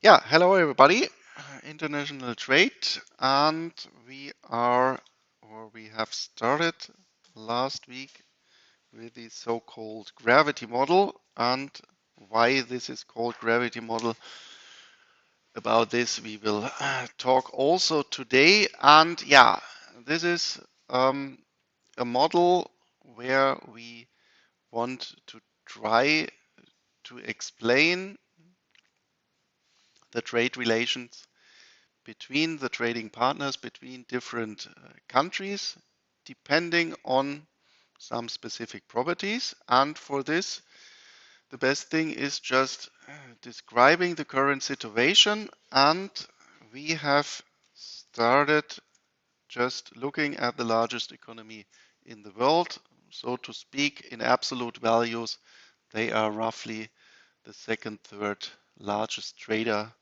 Yeah, hello everybody. International trade, and we have started last week with the so-called gravity model, and why this is called gravity model. About this we will talk also today. And yeah, this is a model where we want to try to explain the trade relations between the trading partners, between different countries, depending on some specific properties. And for this, the best thing is just describing the current situation. And we have started just looking at the largest economy in the world. So to speak, in absolute values, they are roughly the second, third largest trader,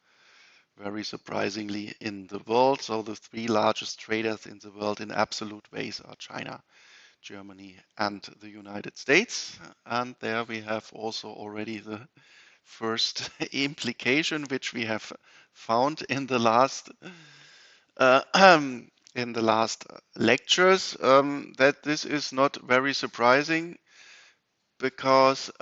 very surprisingly, in the world. So the three largest traders in the world in absolute ways are China, Germany, and the United States. And there we have also already the first implication, which we have found in the last uh, in the last lectures, that this is not very surprising because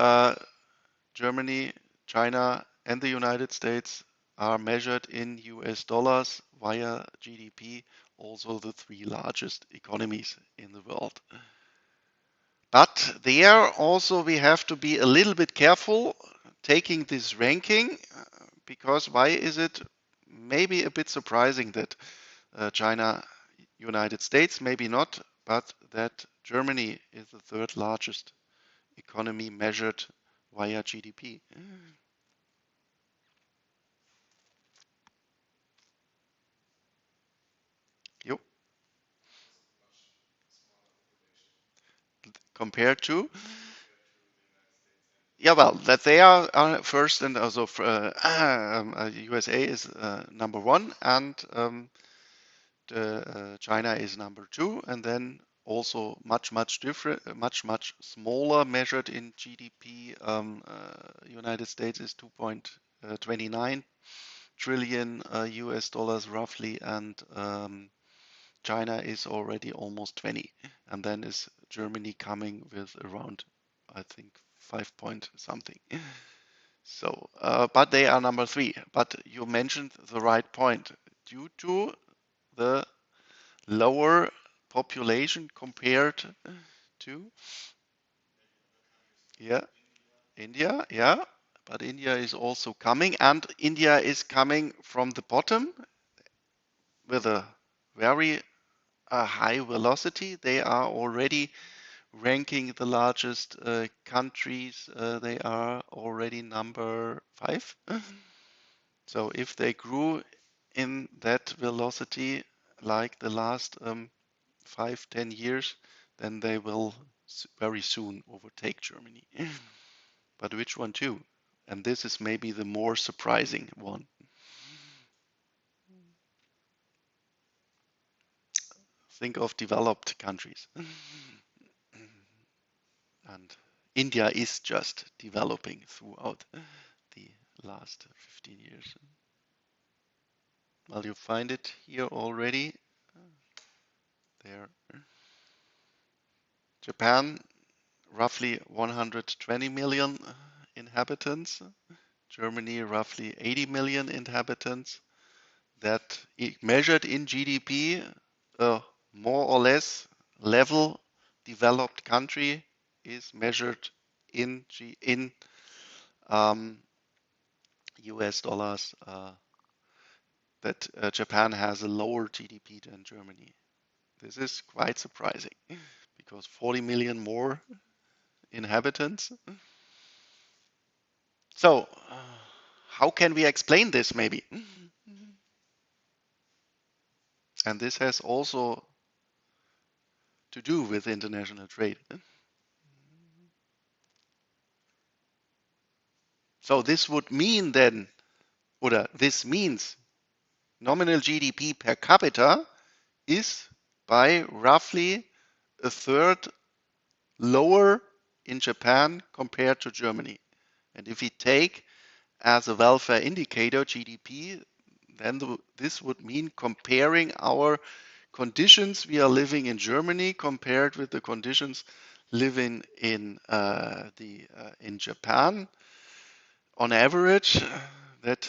Germany, China, and the United States are measured in US dollars via GDP, also the three largest economies in the world. But there also we have to be a little bit careful taking this ranking, because why is it maybe a bit surprising that China, United States, maybe not, but that Germany is the third largest economy measured via GDP. Yep. Compared to, yeah, well, that they are first, and also USA is number one, and China is number two, and then also much different, much smaller measured in GDP. United States is 2.29 trillion US dollars roughly, and China is already almost 20, and then is Germany coming with around, I think, 5 point something. So, but they are number three. But you mentioned the right point. Due to the lower population compared to, yeah, India, yeah, but India is also coming, and India is coming from the bottom with a very high velocity. They are already ranking the largest countries. They are already number five. So if they grew in that velocity like the last 5-10 years, then they will very soon overtake Germany. But which one too? And this is maybe the more surprising one. Think of developed countries. And India is just developing throughout the last 15 years. Well, you find it here already. There. Japan, roughly 120 million inhabitants. Germany, roughly 80 million inhabitants. That measured in GDP, more or less level developed country is measured in US dollars. That Japan has a lower GDP than Germany. This is quite surprising because 40 million more inhabitants. So, how can we explain this maybe? And this has also to do with international trade. So this would mean then, or this means nominal GDP per capita is by roughly a third lower in Japan compared to Germany. And if we take as a welfare indicator, GDP, then this would mean comparing our conditions we are living in Germany compared with the conditions living in Japan. On average, that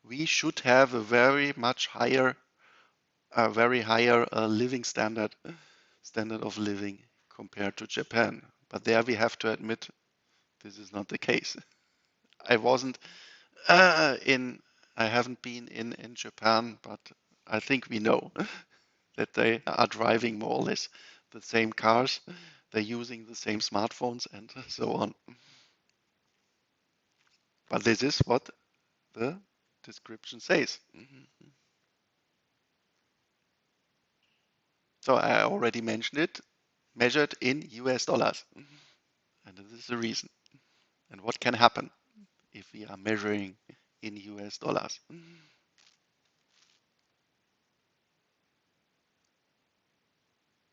we should have a very higher living standard of living compared to Japan. But there we have to admit this is not the case. I wasn't in I haven't been in Japan, but I think we know that they are driving more or less the same cars, they're using the same smartphones and so on. But this is what the description says. So I already mentioned it, measured in US dollars. And this is the reason. And what can happen if we are measuring in US dollars?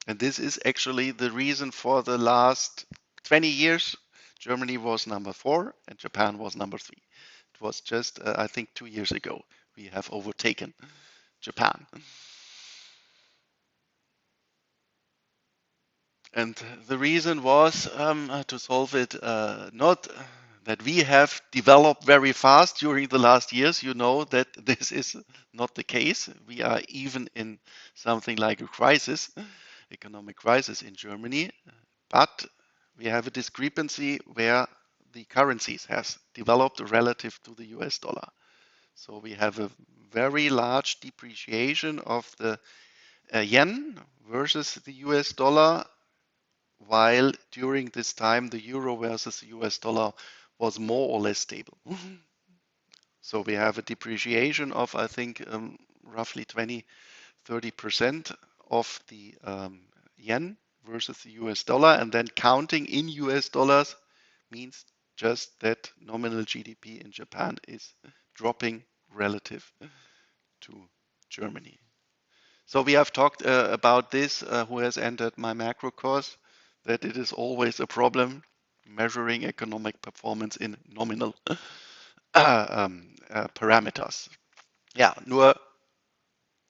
And this is actually the reason for the last 20 years. Germany was number 4 and Japan was number 3. It was just, I think, 2 years ago we have overtaken Japan. And the reason was to solve it, not that we have developed very fast during the last years. You know that this is not the case. We are even in something like a crisis, economic crisis in Germany, but we have a discrepancy where the currencies has developed relative to the US dollar. So we have a very large depreciation of the yen versus the US dollar, while during this time the euro versus the US dollar was more or less stable. So we have a depreciation of, I think, roughly 20-30% of the yen versus the US dollar, and then counting in US dollars means just that nominal GDP in Japan is dropping relative to Germany. So we have talked about this, who has entered my macro course, that it is always a problem measuring economic performance in nominal parameters. Yeah, nur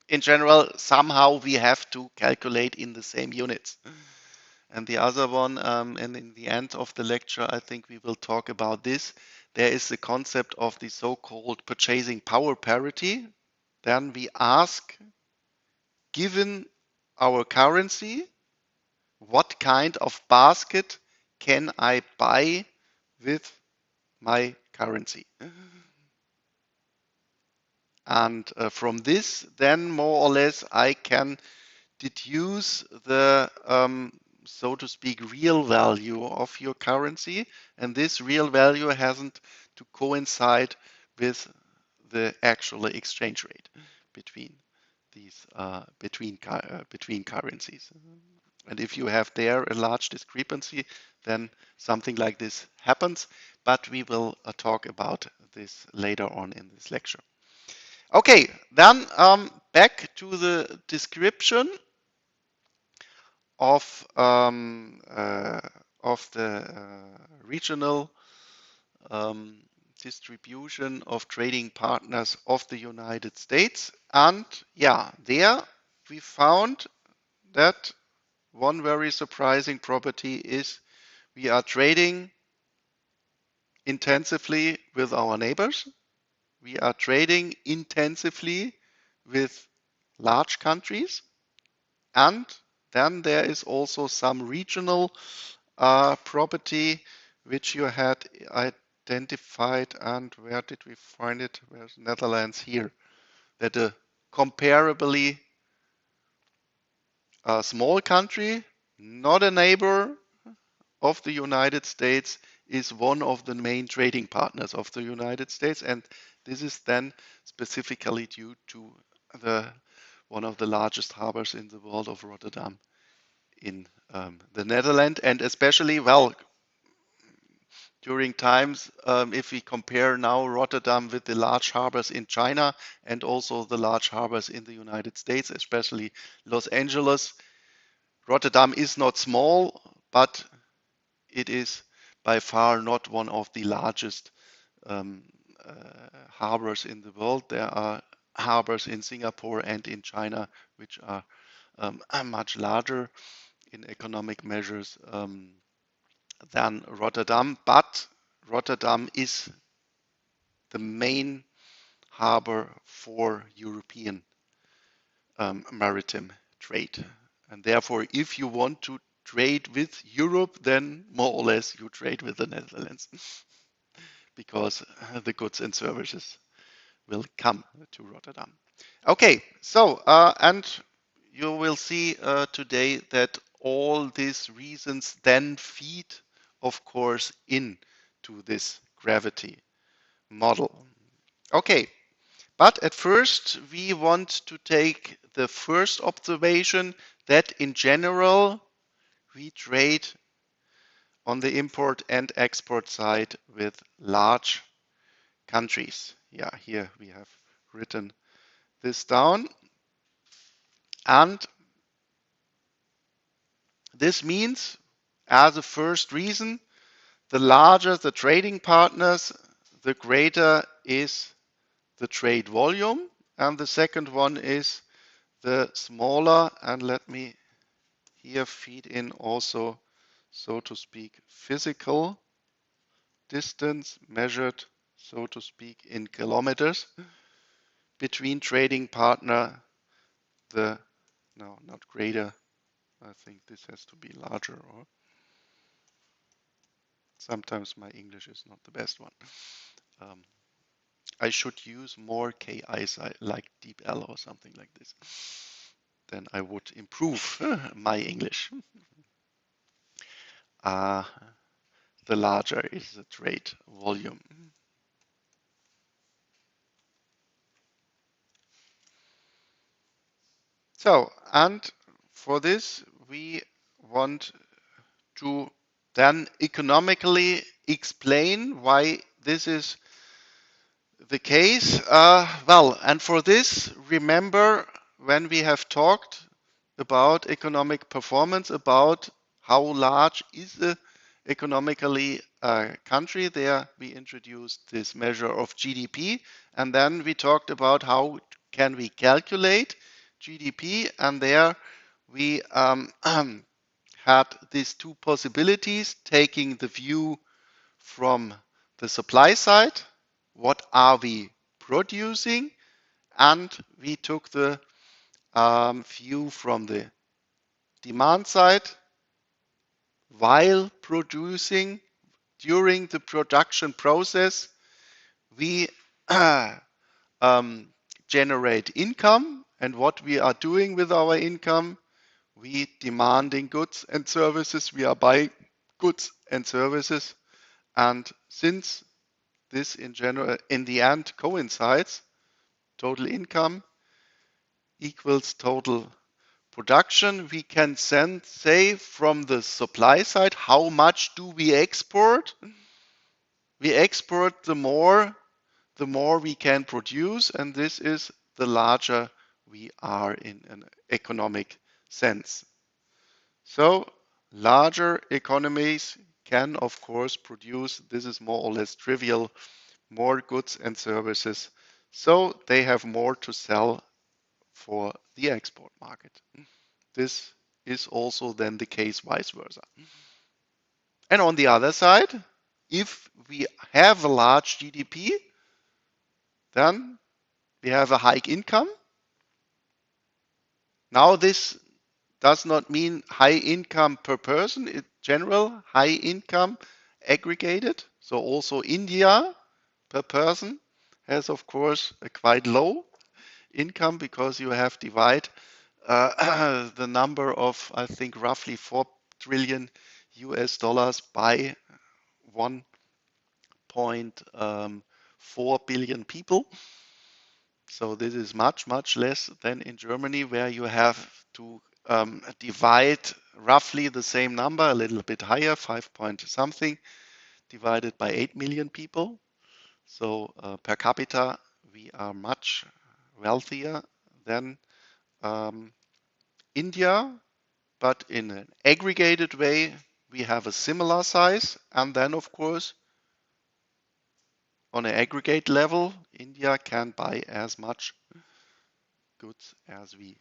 in general, somehow we have to calculate in the same units. And the other one, and in the end of the lecture, I think we will talk about this. There is the concept of the so-called purchasing power parity. Then we ask, given our currency, what kind of basket can I buy with my currency? And from this, then more or less, I can deduce the, so to speak, real value of your currency. And this real value hasn't to coincide with the actual exchange rate between these between currencies. And if you have there a large discrepancy, then something like this happens. But we will talk about this later on in this lecture. Okay, then back to the description of the regional distribution of trading partners of the United States. And yeah, there we found that one very surprising property is we are trading intensively with our neighbors. We are trading intensively with large countries. And then there is also some regional property which you had identified. And where did we find it? Where's Netherlands here? That a comparably small country, not a neighbor of the United States, is one of the main trading partners of the United States. And this is then specifically due to one of the largest harbors in the world of Rotterdam in the Netherlands, and especially, well, during times, if we compare now Rotterdam with the large harbors in China and also the large harbors in the United States, especially Los Angeles, Rotterdam is not small, but it is by far not one of the largest harbors in the world. There are harbors in Singapore and in China, which are much larger in economic measures than Rotterdam. But Rotterdam is the main harbor for European maritime trade. And therefore, if you want to trade with Europe, then more or less you trade with the Netherlands because the goods and services will come to Rotterdam. Okay, so and you will see today that all these reasons then feed, of course, into this gravity model. Okay, but at first we want to take the first observation that in general we trade on the import and export side with large countries. Yeah, here we have written this down. And this means, as a first reason, the larger the trading partners, the greater is the trade volume. And the second one is the smaller, and let me here feed in also, so to speak, physical distance measured, so to speak, in kilometers between trading partner, the, no, not greater, I think this has to be larger, or sometimes my English is not the best one. Um, I should use more KIs like deep L or something like this. Then I would improve my English. Uh, the larger is the trade volume. So, and for this, we want to then economically explain why this is the case. Well, and for this, remember when we have talked about economic performance, about how large is the economically country, there we introduced this measure of GDP, and then we talked about how can we calculate GDP, and there we had these two possibilities, taking the view from the supply side, what are we producing, and we took the view from the demand side, while producing, during the production process, we um, generate income, and what we are doing with our income, we demanding goods and services, we are buying goods and services, and since this in general in the end coincides, total income equals total production, we can then say from the supply side, how much do we export? We export the more we can produce, and this is the larger we are in an economic sense. So larger economies can, of course, produce, this is more or less trivial, more goods and services. So they have more to sell for the export market. This is also then the case vice versa. And on the other side, if we have a large GDP, then we have a high income. Now this does not mean high income per person, in general, high income aggregated. So also India per person has, of course, a quite low income because you have divide the number of, I think, roughly 4 trillion US dollars by 1.4 billion people. So this is much, much less than in Germany, where you have to divide roughly the same number, a little bit higher, 5 point something, divided by 8 million people. So per capita, we are much wealthier than India, but in an aggregated way, we have a similar size. And then, of course, on an aggregate level, India can buy as much goods as we.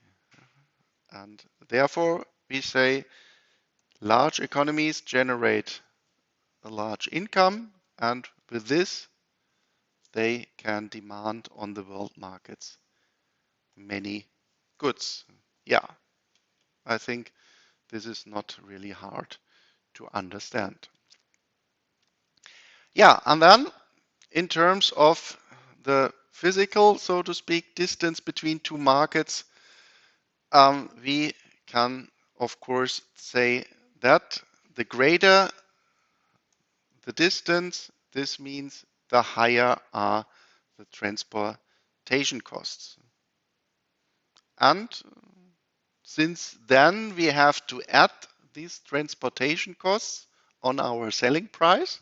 And therefore, we say large economies generate a large income, and with this, they can demand on the world markets many goods. Yeah, I think this is not really hard to understand. Yeah, and then in terms of the physical, so to speak, distance between two markets, we can, of course, say that the greater the distance, this means the higher are the transportation costs. And since then we have to add these transportation costs on our selling price,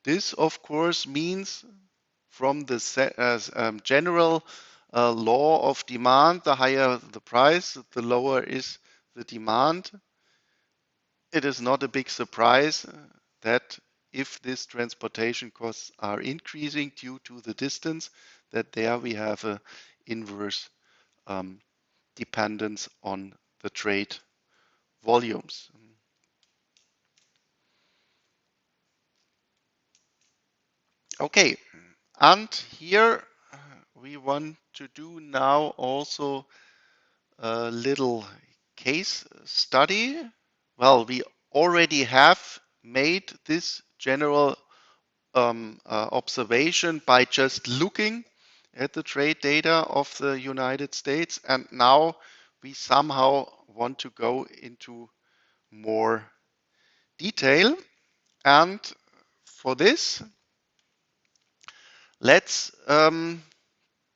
this of course means from the general law of demand, the higher the price, the lower is the demand. It is not a big surprise that if these transportation costs are increasing due to the distance, that there we have an inverse dependence on the trade volumes. Okay, and here we want to do now also a little case study. Well, we already have made this general observation by just looking at the trade data of the United States, and now we somehow want to go into more detail. And for this, let's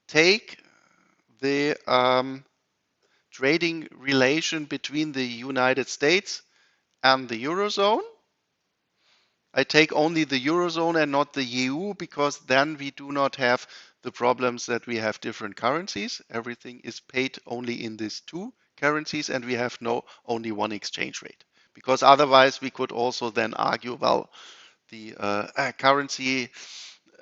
take the trading relation between the United States and the Eurozone. I take only the Eurozone and not the EU because then we do not have the problems that we have different currencies. Everything is paid only in these two currencies and we have only one exchange rate. Because otherwise we could also then argue, well, the currency,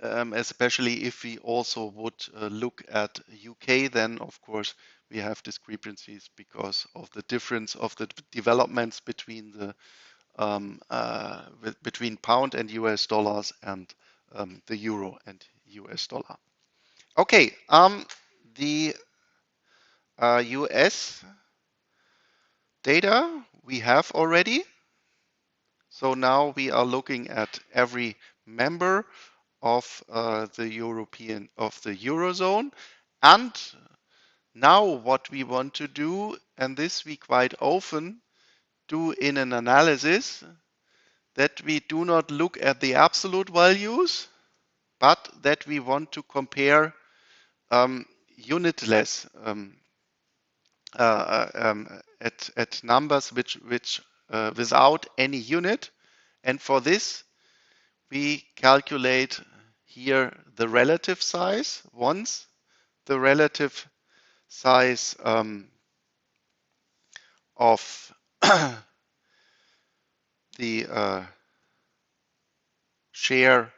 especially if we also would look at UK, then of course we have discrepancies because of the difference of the developments between the between pound and US dollars and the euro and US dollar. Okay, the US data we have already. So now we are looking at every member of the Eurozone. And now what we want to do, and this we quite often do in an analysis, that we do not look at the absolute values, but that we want to compare unitless at numbers which without any unit. And for this, we calculate here the relative size. Once the relative size of the share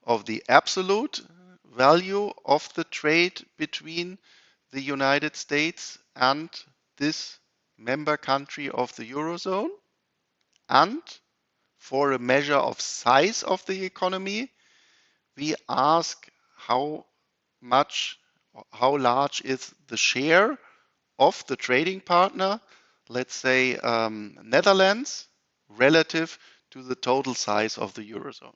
of the absolute value of the trade between the United States and this member country of the Eurozone. And for a measure of size of the economy, we ask how large is the share of the trading partner, let's say Netherlands, relative to the total size of the Eurozone.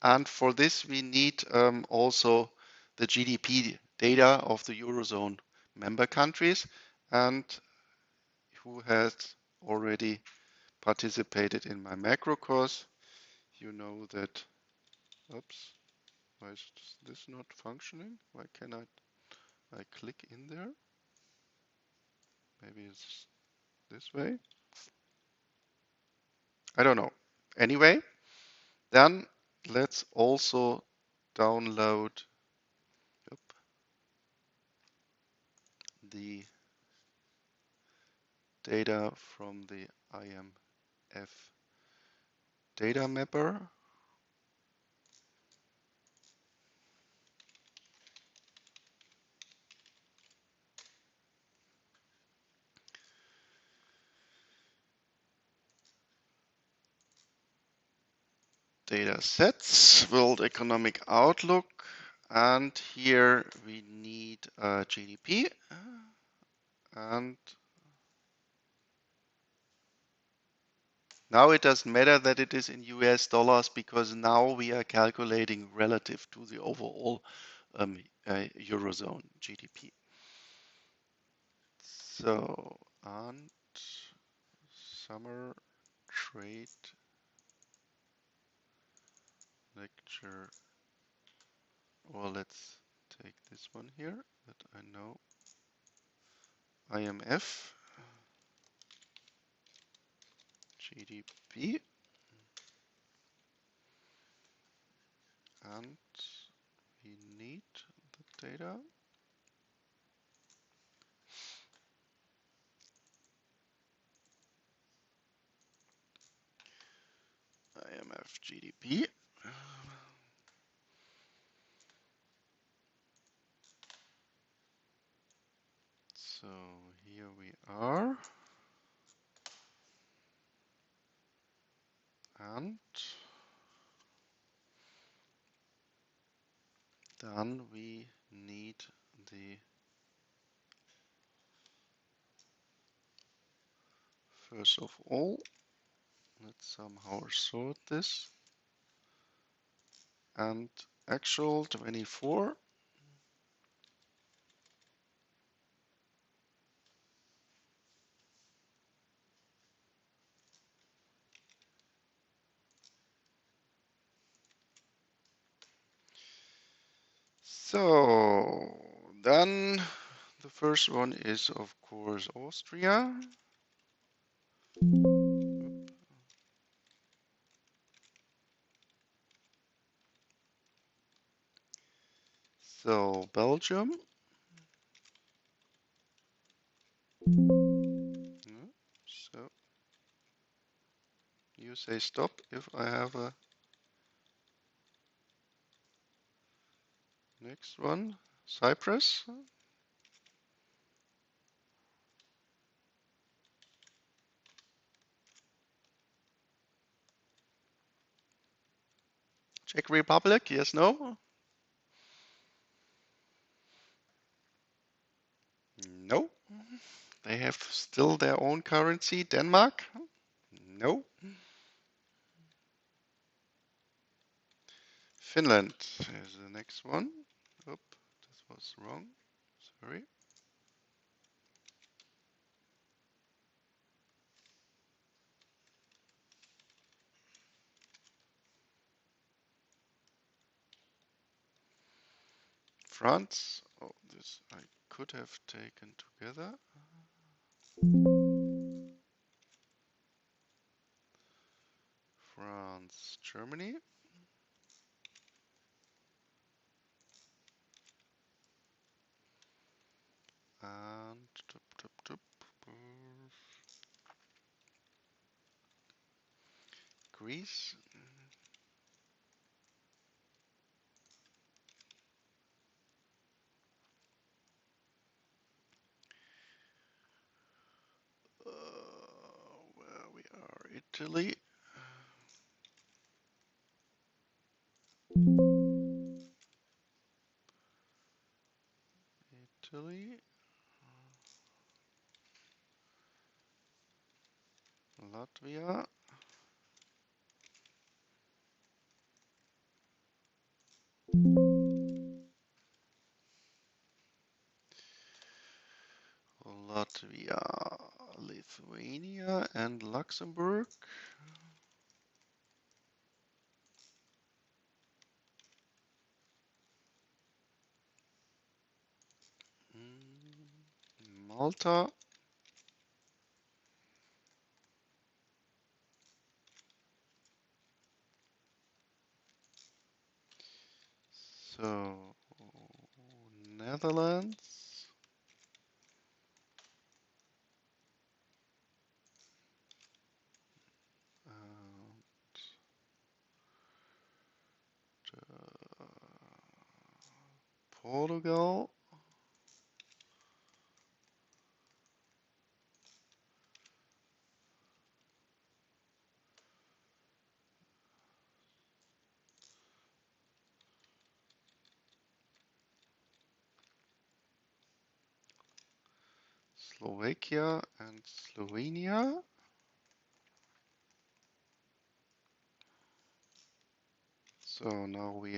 And for this, we need also the GDP data of the Eurozone member countries. And who has already participated in my macro course, you know that, oops, why is this not functioning? Why can I click in there? Maybe it's this way. I don't know. Anyway, then let's also download the data from the IMF data mapper. Data sets, World Economic Outlook, and here we need GDP, and now it doesn't matter that it is in US dollars because now we are calculating relative to the overall Eurozone GDP. So, and summer trade lecture, well, let's take this one here that I know. IMF, GDP, and we need the data. IMF GDP. So here we are. And then we need the first of all, let's somehow sort this. And actual 24. So then the first one is of course Austria. So Belgium. So you say stop if I have a next one. Cyprus. Czech Republic, yes, no? No. They have still their own currency. Denmark? No. Finland is the next one. Oop, this was wrong. Sorry. France. Oh, this I could have taken together. France, Germany. And Greece. Where we are, Italy. Italy. Latvia. Latvia, Lithuania, and Luxembourg. Malta. So, Netherlands. Portugal. Slovakia and Slovenia. So now we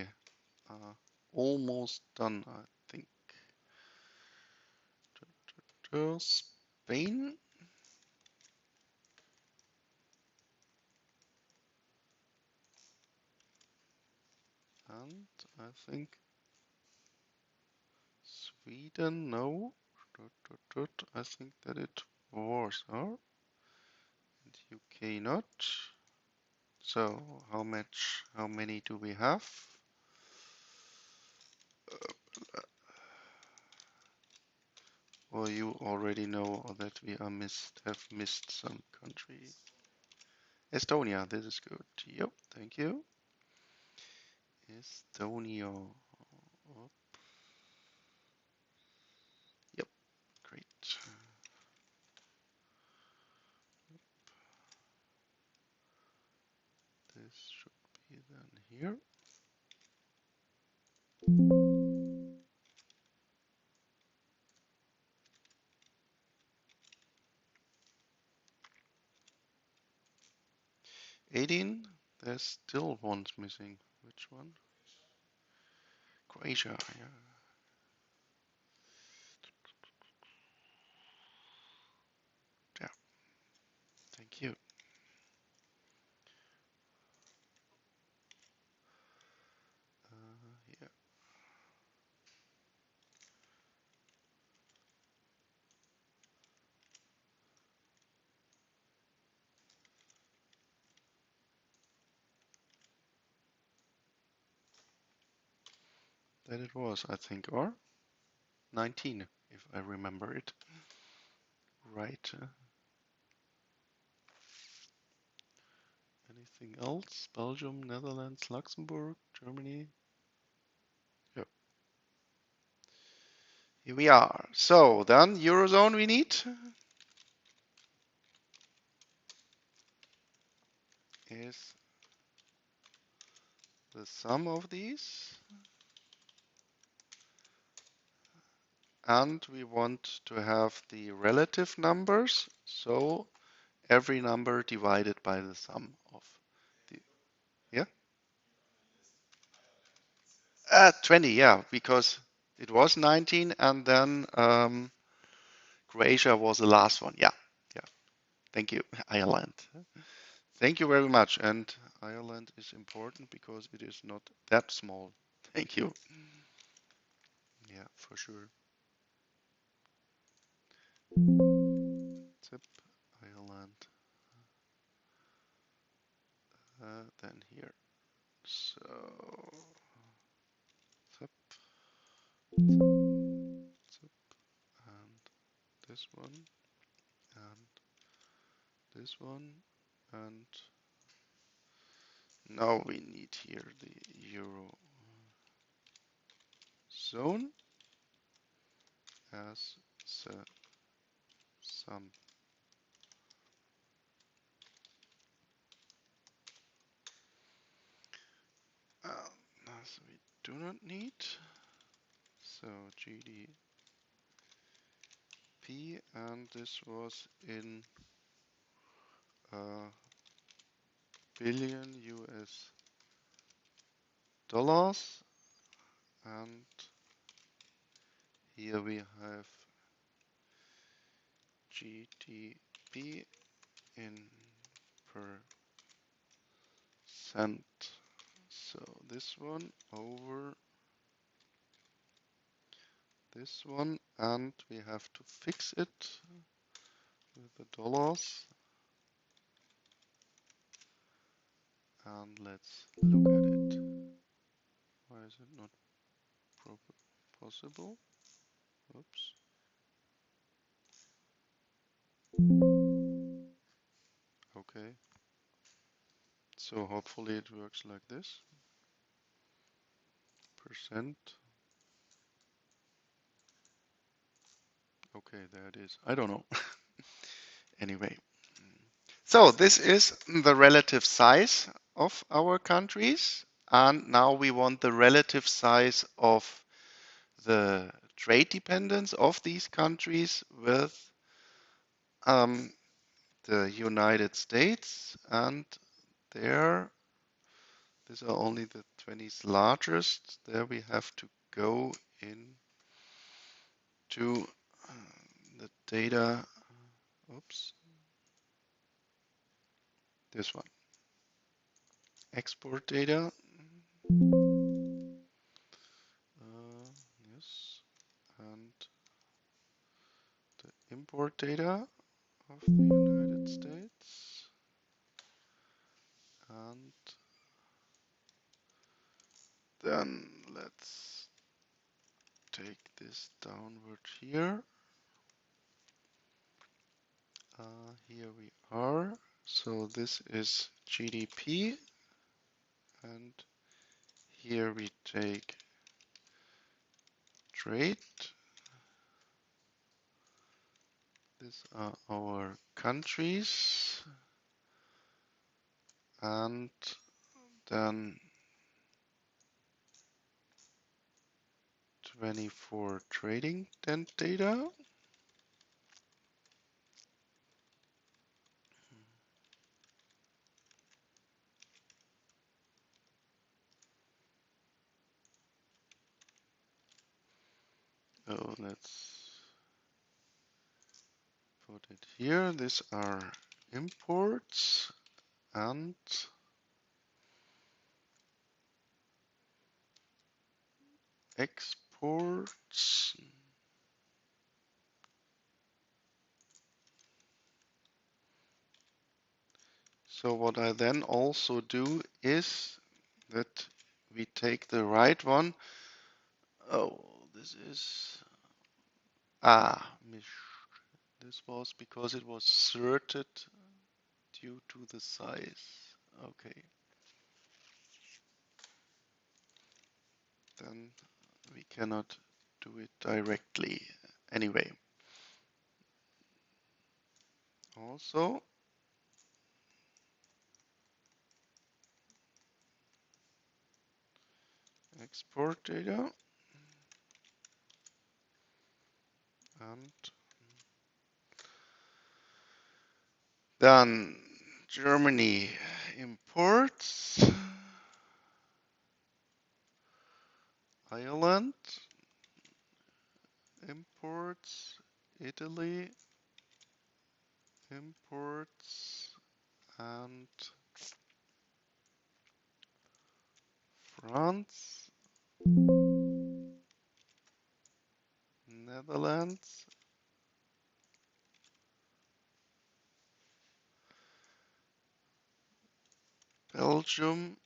are almost done, I think. Spain. And I think Sweden, no. I think that it was, and UK not. So how many do we have? Or you already know that we are have missed some country. Estonia, this is good. Yep, thank you. Estonia. Oh, yep, great. This should be then here. '18. There's still ones missing. Which one? Croatia. Yeah. Yeah. Thank you. Yeah. That it was, I think, or 19, if I remember it right. Anything else? Belgium, Netherlands, Luxembourg, Germany. Yep. Here we are. So then Eurozone we need is the sum of these. And we want to have the relative numbers. So every number divided by the sum of the, yeah? 20, yeah, because it was 19 and then Croatia was the last one. Yeah, yeah. Thank you, Ireland. Thank you very much. And Ireland is important because it is not that small. Thank you. Yeah, for sure. Zip, Ireland. Then here. So, zip, zip, and this one, and this one, and now we need here the Euro zone as the sum. As we do not need, so GDP, and this was in billion US dollars, and here we have GDP in percent. So this one over this one, and we have to fix it with the dollars. And let's look at it. Why is it not possible? Oops. Okay. So hopefully it works like this. Percent Okay, there it is. I don't know. Anyway, so this is the relative size of our countries, and now we want the relative size of the trade dependence of these countries with um, the United States, and there, these are only the 20th largest. There we have to go into the data. Oops, this one. Export data. Yes, and the import data of the United States. And then let's take this downward here. Here we are. So this is GDP, and here we take trade. These are our countries, and then 24 trading data. So let's put it here. These are imports and exports. So what I then also do is that we take the right one. Oh, this is this was because it was sorted due to the size. Okay, then we cannot do it directly. Anyway, also export data and then Germany imports, Ireland imports, Italy imports, and France, Netherlands, Belgium,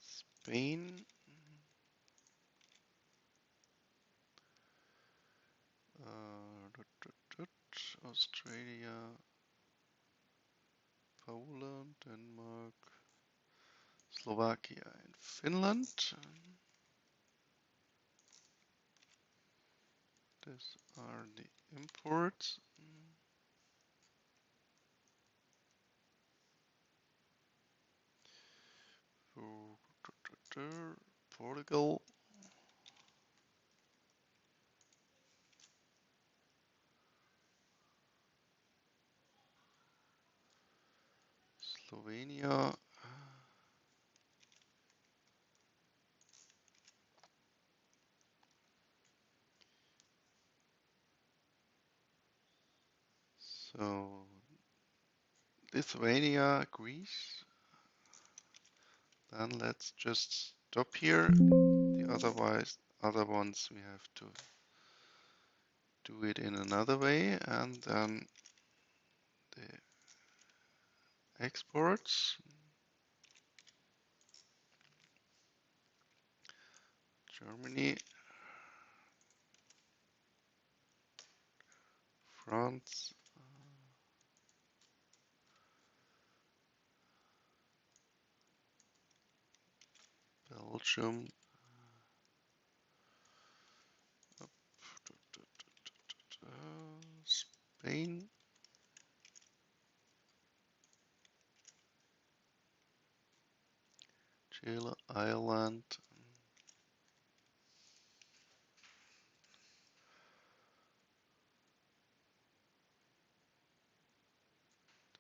Spain, Australia, Poland, Denmark, Slovakia, and Finland. These are the imports. Portugal, Slovenia, so Lithuania, Greece. Then let's just stop here. The other ones we have to do it in another way, and then the exports. Germany, France, Belgium, Spain, Chile, Ireland,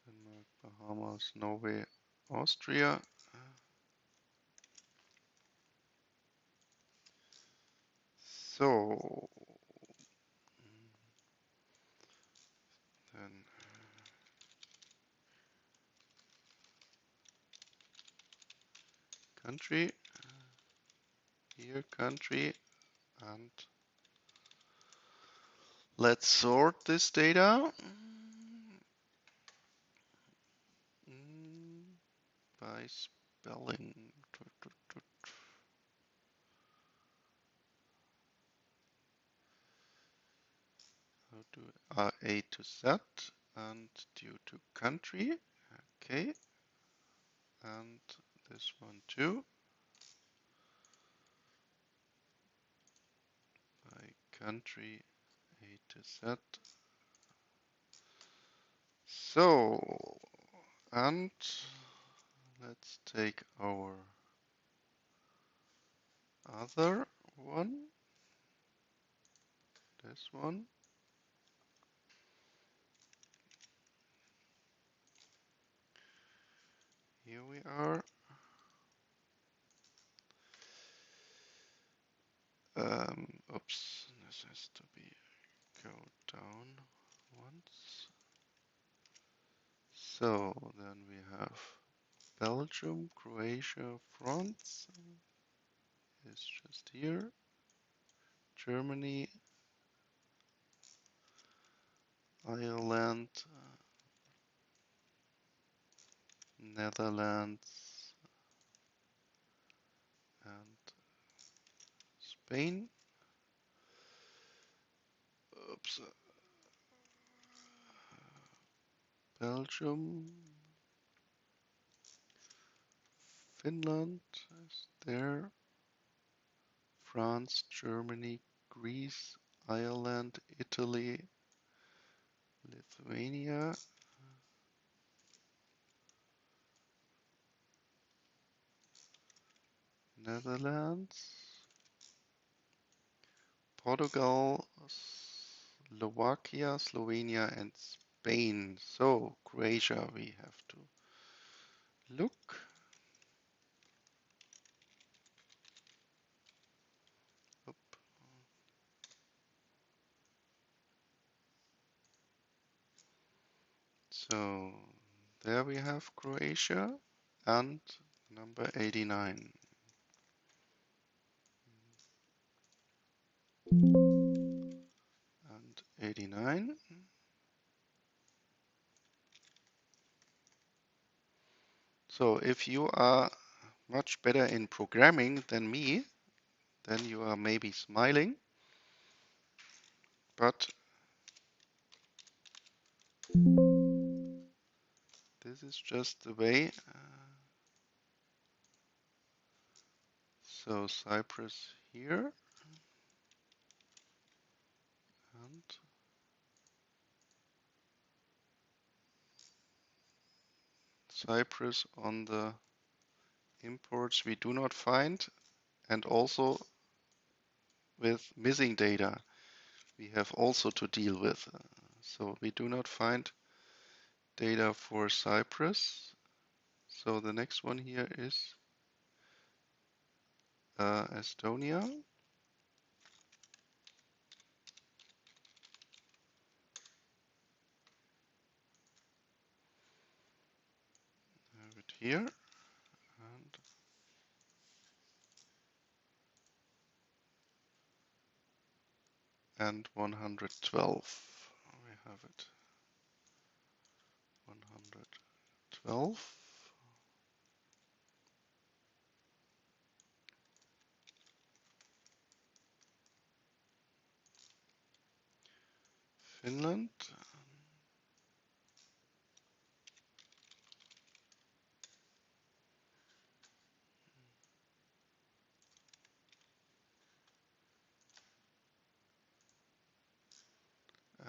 Denmark, Bahamas, Norway, Austria. So then country, here country, and let's sort this data by spelling. How do A to Z and due to country. Okay, and this one too. By country A to Z. So, and let's take our other one, this one. Here we are. Oops, this has to be go down once. So then we have Belgium, Croatia, France is just here. Germany, Ireland, Netherlands, and Spain. Oops. Belgium, Finland is there. France, Germany, Greece, Ireland, Italy, Lithuania, Netherlands, Portugal, Slovakia, Slovenia, and Spain. So Croatia we have to look. Oop. So there we have Croatia and number 89. And 89. So if you are much better in programming than me, then you are maybe smiling, but this is just the way. So Cyprus here and Cyprus on the imports we do not find, and also with missing data we have also to deal with. So we do not find data for Cyprus. So the next one here is Estonia. Have it here and 112. We have it. 112. Finland.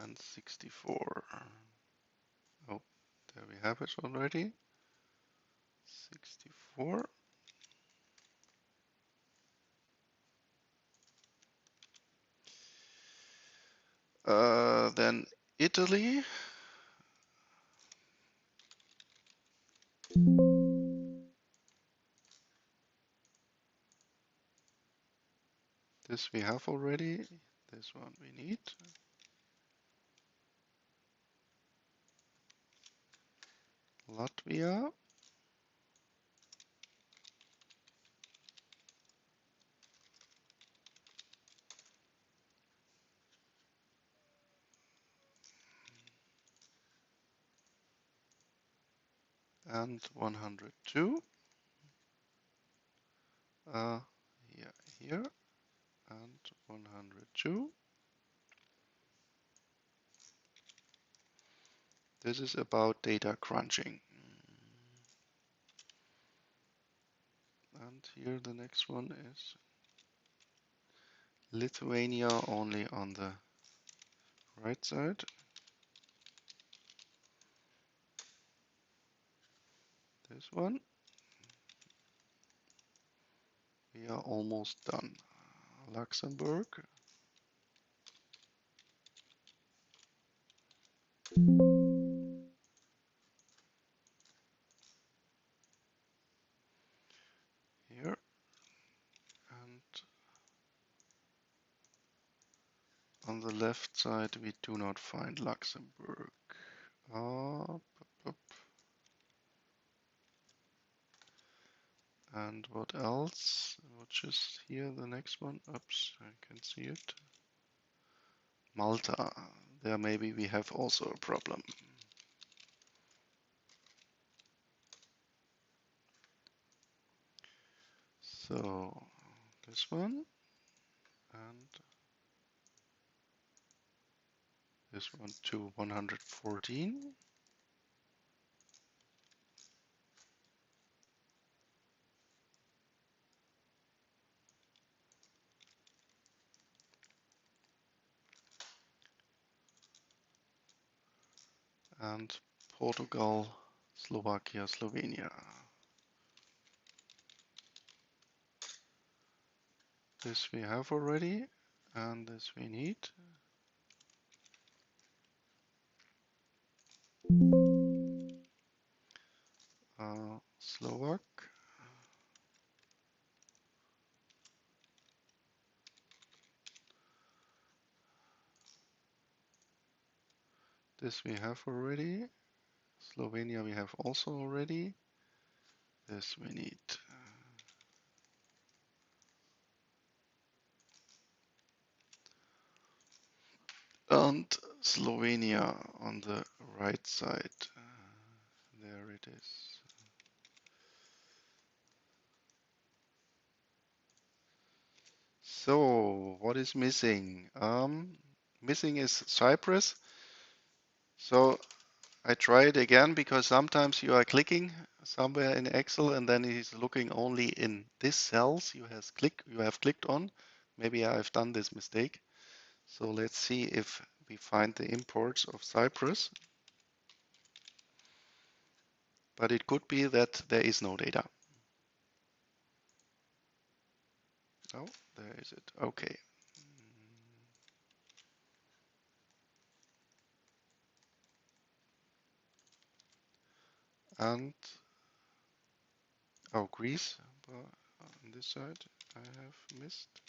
And and 64. Oh, there we have it already. 64. Then Italy. This we have already. This one we need. Latvia. And 102. Yeah, here. And 102. This is about data crunching. And here the next one is Lithuania, only on the right side. This one. We are almost done. Luxembourg. Here. And on the left side, we do not find Luxembourg. Up, up. And what else? Which is here the next one? Oops, I can see it. Malta. There maybe we have also a problem. So this one and this one to 114. And Portugal, Slovakia, Slovenia. This we have already, and this we need. Slovak. This we have already. Slovenia we have also already. This we need. And Slovenia on the right side. There it is. So what is missing? Missing is Cyprus. So I try it again because sometimes you are clicking somewhere in Excel and then he's looking only in this cells you have clicked on. Maybe I've done this mistake. So let's see if we find the imports of Cyprus. But it could be that there is no data. Oh, there is it. Okay. And oh, Greece on this side I have missed.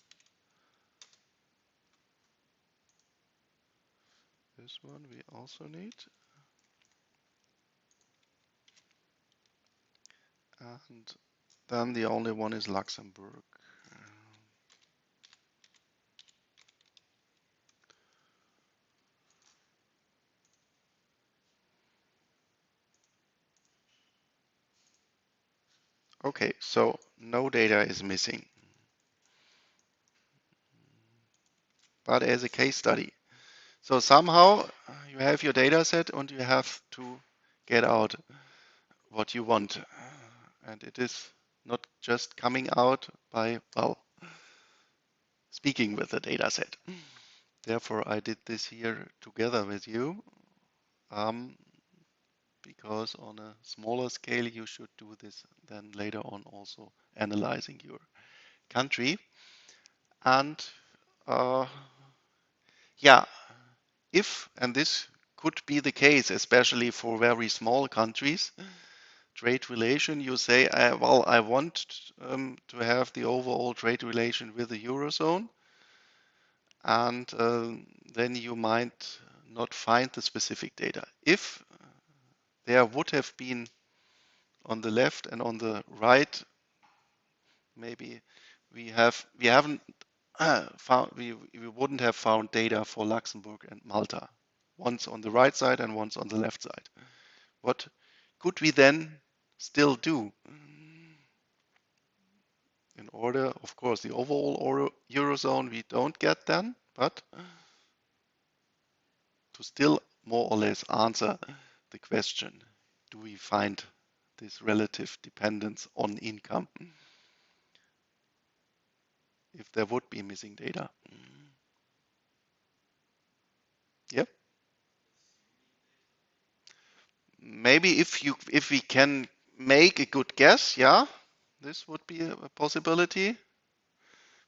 This one we also need. And then the only one is Luxembourg. Okay, so no data is missing. But as a case study. So somehow you have your data set and you have to get out what you want. And it is not just coming out by, well, speaking with the data set. Therefore, I did this here together with you, because on a smaller scale, you should do this then later on also analyzing your country. And yeah, if, and this could be the case, especially for very small countries, trade relation, you say, well, I want to have the overall trade relation with the Eurozone, and then you might not find the specific data. If there would have been on the left and on the right, maybe we haven't found we wouldn't have found data for Luxembourg and Malta, once on the right side and once on the left side. What could we then still do in order, of course, the overall Eurozone we don't get then, but to still more or less answer the question, do we find this relative dependence on income if there would be missing data? Yep. Maybe if we can make a good guess, yeah, this would be a possibility,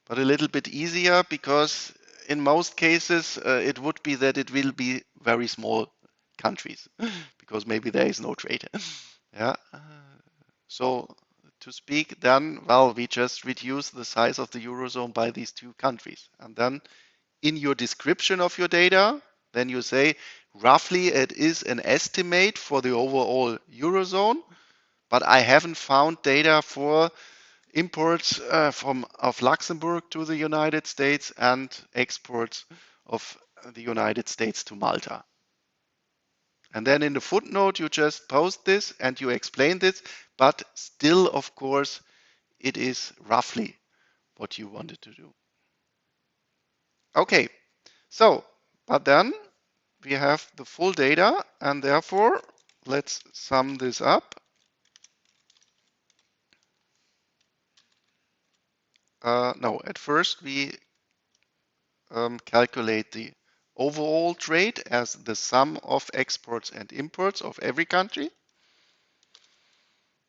but a little bit easier because in most cases it would be that it will be very small countries because maybe there is no trade. Yeah. So to speak then, well, we just reduce the size of the Eurozone by these two countries. And then in your description of your data, then you say roughly it is an estimate for the overall Eurozone, but I haven't found data for imports of Luxembourg to the United States and exports of the United States to Malta. And then in the footnote, you just post this and you explain this, but still, of course, it is roughly what you wanted to do. Okay, so, but then we have the full data, and therefore, let's sum this up. No, at first we calculate the overall trade as the sum of exports and imports of every country.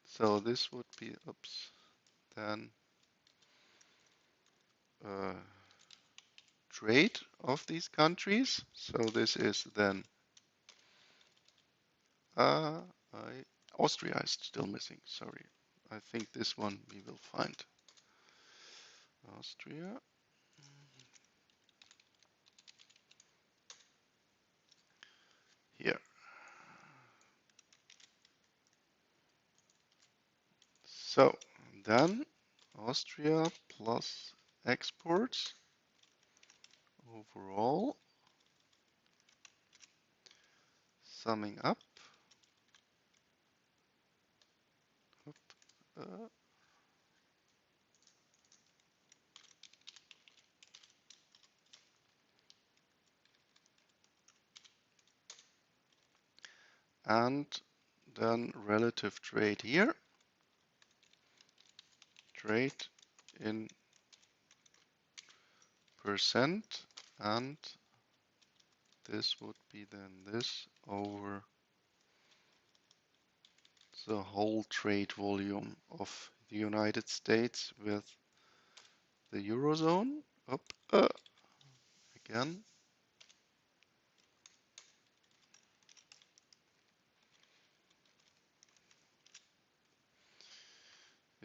So this would be, oops, then trade of these countries. So this is then I, Austria is still missing. Sorry, I think this one we will find. Austria. Here. So then Austria plus exports overall, summing up. Uh, and then relative trade here. Trade in percent, and this would be then this over the whole trade volume of the United States with the Eurozone. Up, again.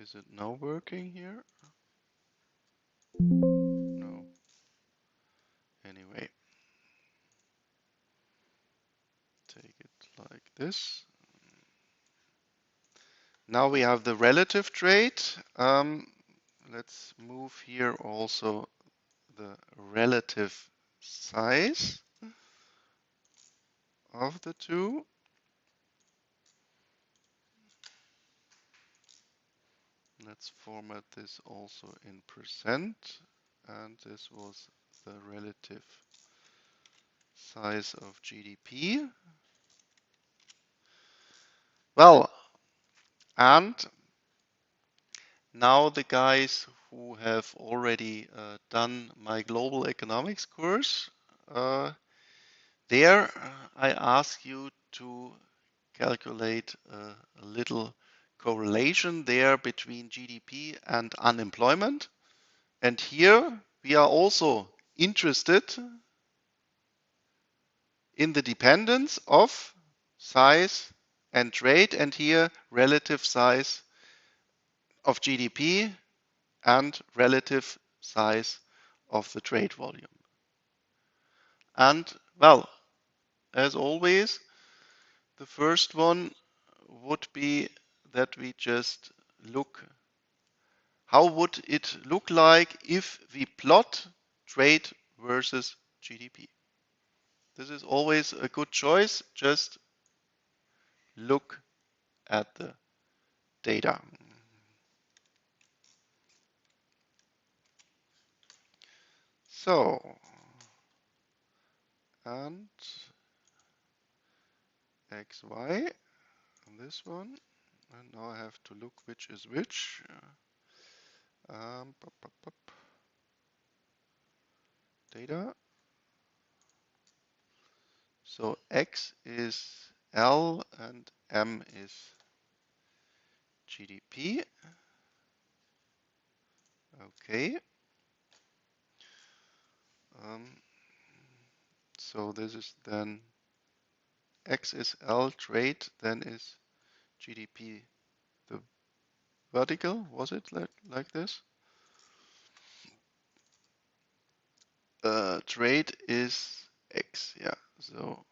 Is it now working here? No. Anyway, take it like this. Now we have the relative trade. Let's move here also the relative size of the two. Let's format this also in percent, and this was the relative size of GDP. Well, and now the guys who have already done my global economics course, there I ask you to calculate a little correlation there between GDP and unemployment. And here we are also interested in the dependence of size and trade, and here relative size of GDP and relative size of the trade volume. And well, as always, the first one would be that we just look, how would it look like if we plot trade versus GDP? This is always a good choice. Just look at the data. So, and XY, this one. And now I have to look which is which. Pop, pop, pop. Data. So X is L and M is GDP. Okay. So this is then X is L trade, then is GDP the vertical. Was it like this? Trade is X, yeah. So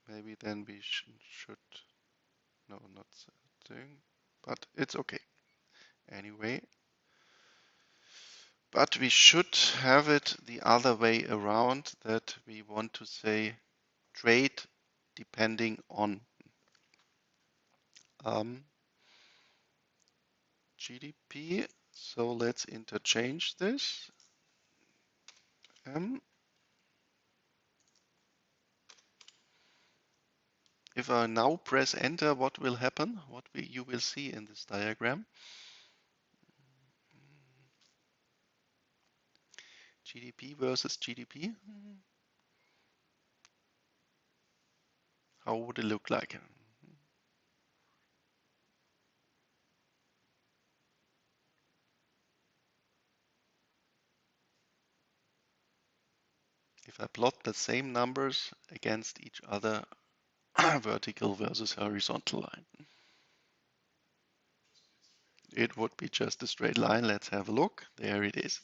maybe then we should, no, not thing, but it's okay. Anyway, but we should have it the other way around, that we want to say trade depending on GDP. So let's interchange this. If I now press enter, what will happen? What you will see in this diagram? GDP versus GDP. How would it look like? If I plot the same numbers against each other, vertical versus horizontal line. It would be just a straight line. Let's have a look. There it is.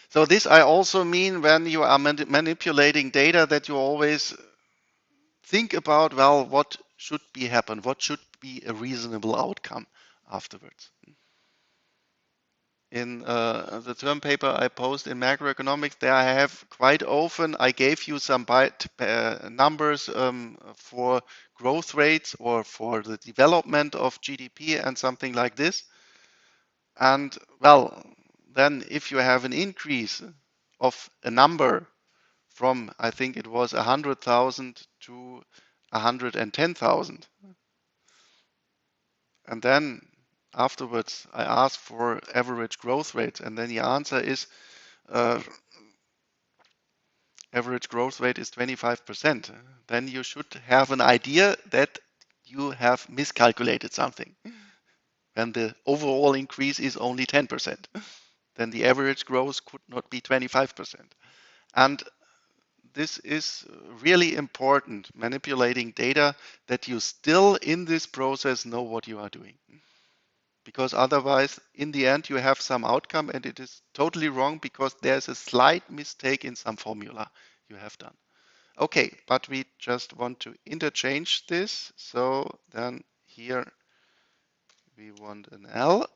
So this I also mean when you are manipulating data, that you always think about, well, what should be happen? What should be a reasonable outcome afterwards? In the term paper I post in macroeconomics, there I have quite often, I gave you some numbers for growth rates or for the development of GDP and something like this. And well, then if you have an increase of a number from, I think it was 100,000 to 110,000, and then afterwards I ask for average growth rate, and then the answer is average growth rate is 25%, then you should have an idea that you have miscalculated something. When the overall increase is only 10%, then the average growth could not be 25%. And this is really important, manipulating data, that you still in this process know what you are doing. Because otherwise, in the end, you have some outcome and it is totally wrong because there's a slight mistake in some formula you have done. Okay, but we just want to interchange this. So then here we want an L,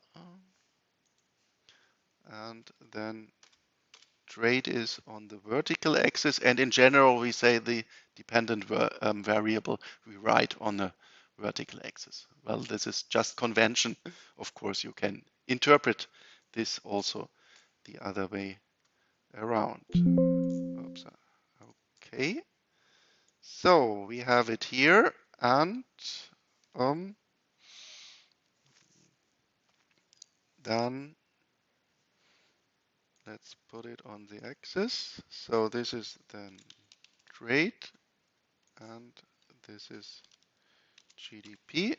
and then trade is on the vertical axis, and in general we say the dependent variable we write on the vertical axis. Well, this is just convention. Of course, you can interpret this also the other way around. Oops. Okay, so we have it here, and then let's put it on the axis. So this is then trade and this is GDP.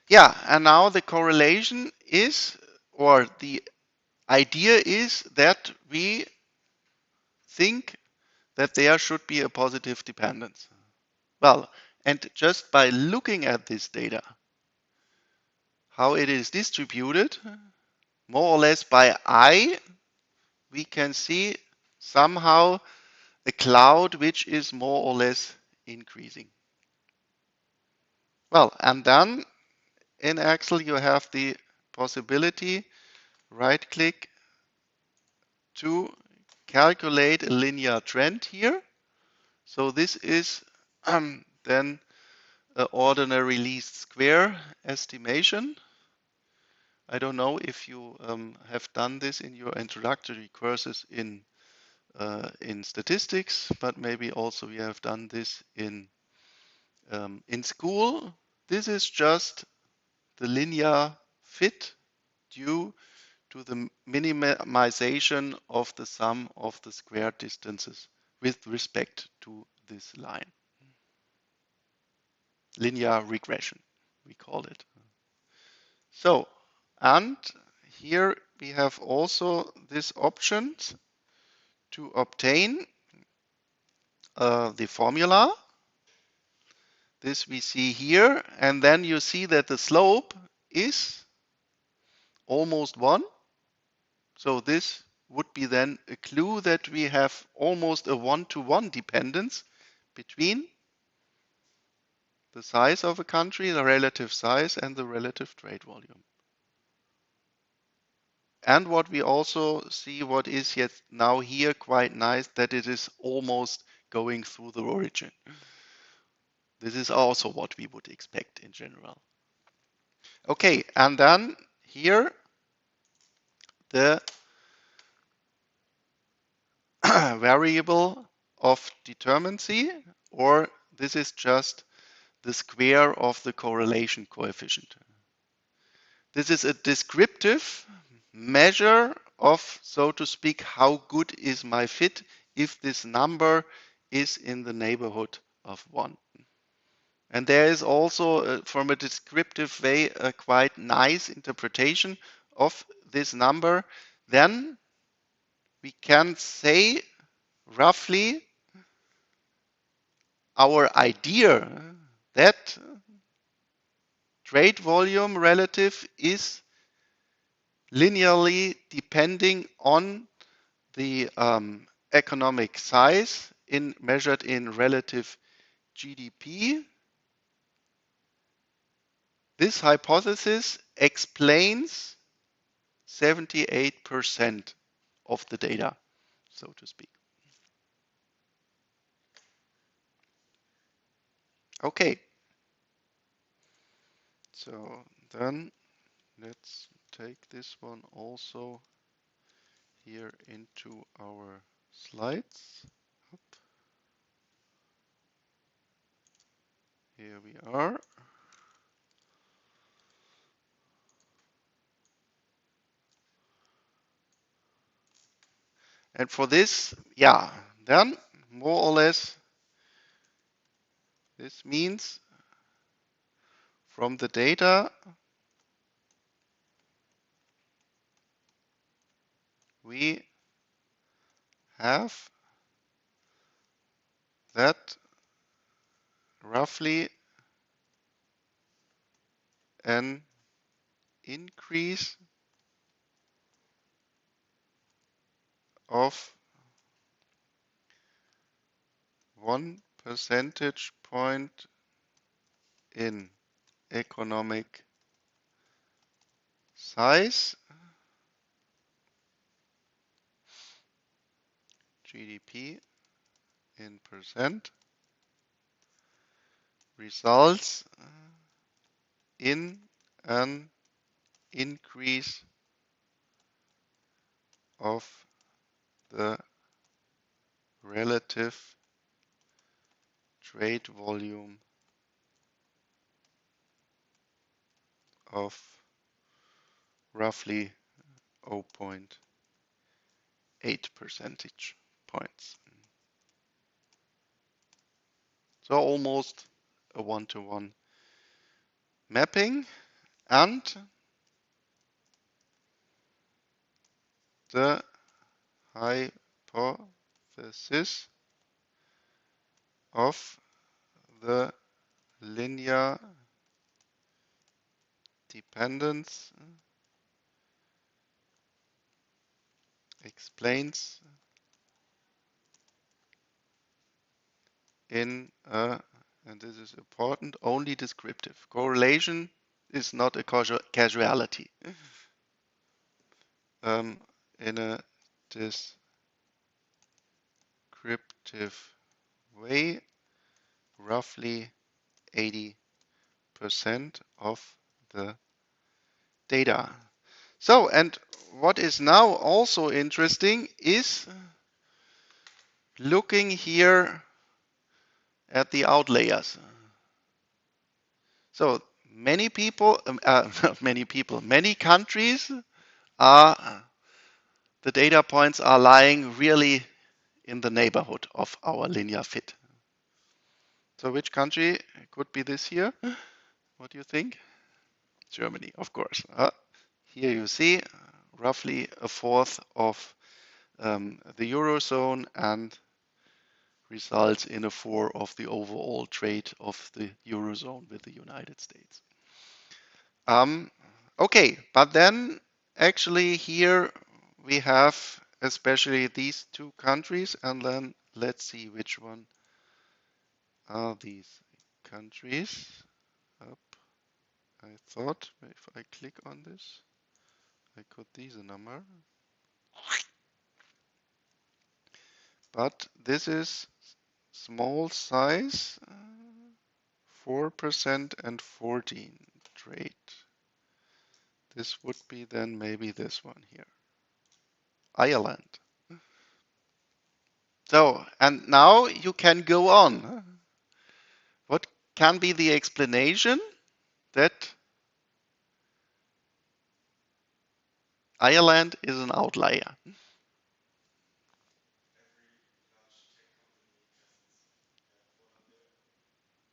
Yeah, and now the correlation is, or the idea is that we think that there should be a positive dependence. Well, and just by looking at this data, how it is distributed, more or less by eye, we can see somehow a cloud which is more or less increasing. Well, and then in Excel you have the possibility, right click to calculate a linear trend here. So this is then an ordinary least square estimation. I don't know if you have done this in your introductory courses in statistics, but maybe also you have done this in school. This is just the linear fit due to the minimization of the sum of the square distances with respect to this line. Linear regression, we call it. So, and here we have also this option to obtain the formula. This we see here, and then you see that the slope is almost 1. So this would be then a clue that we have almost a one-to-one dependence between the size of a country, the relative size, and the relative trade volume. And what we also see, what is yet now here quite nice, that it is almost going through the origin. This is also what we would expect in general. Okay, and then here the variable of determinacy, or this is just the square of the correlation coefficient. This is a descriptive measure of, so to speak, how good is my fit if this number is in the neighborhood of 1. And there is also, from a descriptive way, a quite nice interpretation of this number. Then we can say roughly our idea that trade volume relative is linearly depending on the economic size measured in relative GDP. This hypothesis explains 78% of the data, so to speak. Okay, so then let's take this one also here into our slides. Here we are. And for this, yeah, then more or less, this means from the data, we have that roughly an increase of 1 percentage point in economic size, GDP in percent, results in an increase of the relative trade volume of roughly 0.8 percentage points. So almost a one-to-one mapping, and the hypothesis of the linear dependence explains in a, and this is important, only descriptive. Correlation is not a causality. In a descriptive way, roughly 80% of the data. So, and what is now also interesting is looking here at the outliers. So many people, not many people, many countries are, the data points are lying really in the neighborhood of our linear fit. So which country could be this here? What do you think? Germany, of course. Here you see roughly a fourth of the Eurozone and results in a fourth of the overall trade of the Eurozone with the United States. Okay, but then actually here we have especially these two countries, and then let's see which one are these countries. Up. I thought if I click on this, I could these a number. But this is small size, 4% and 14 trade. This would be then maybe this one here, Ireland. So, and now you can go on. What can be the explanation that Ireland is an outlier?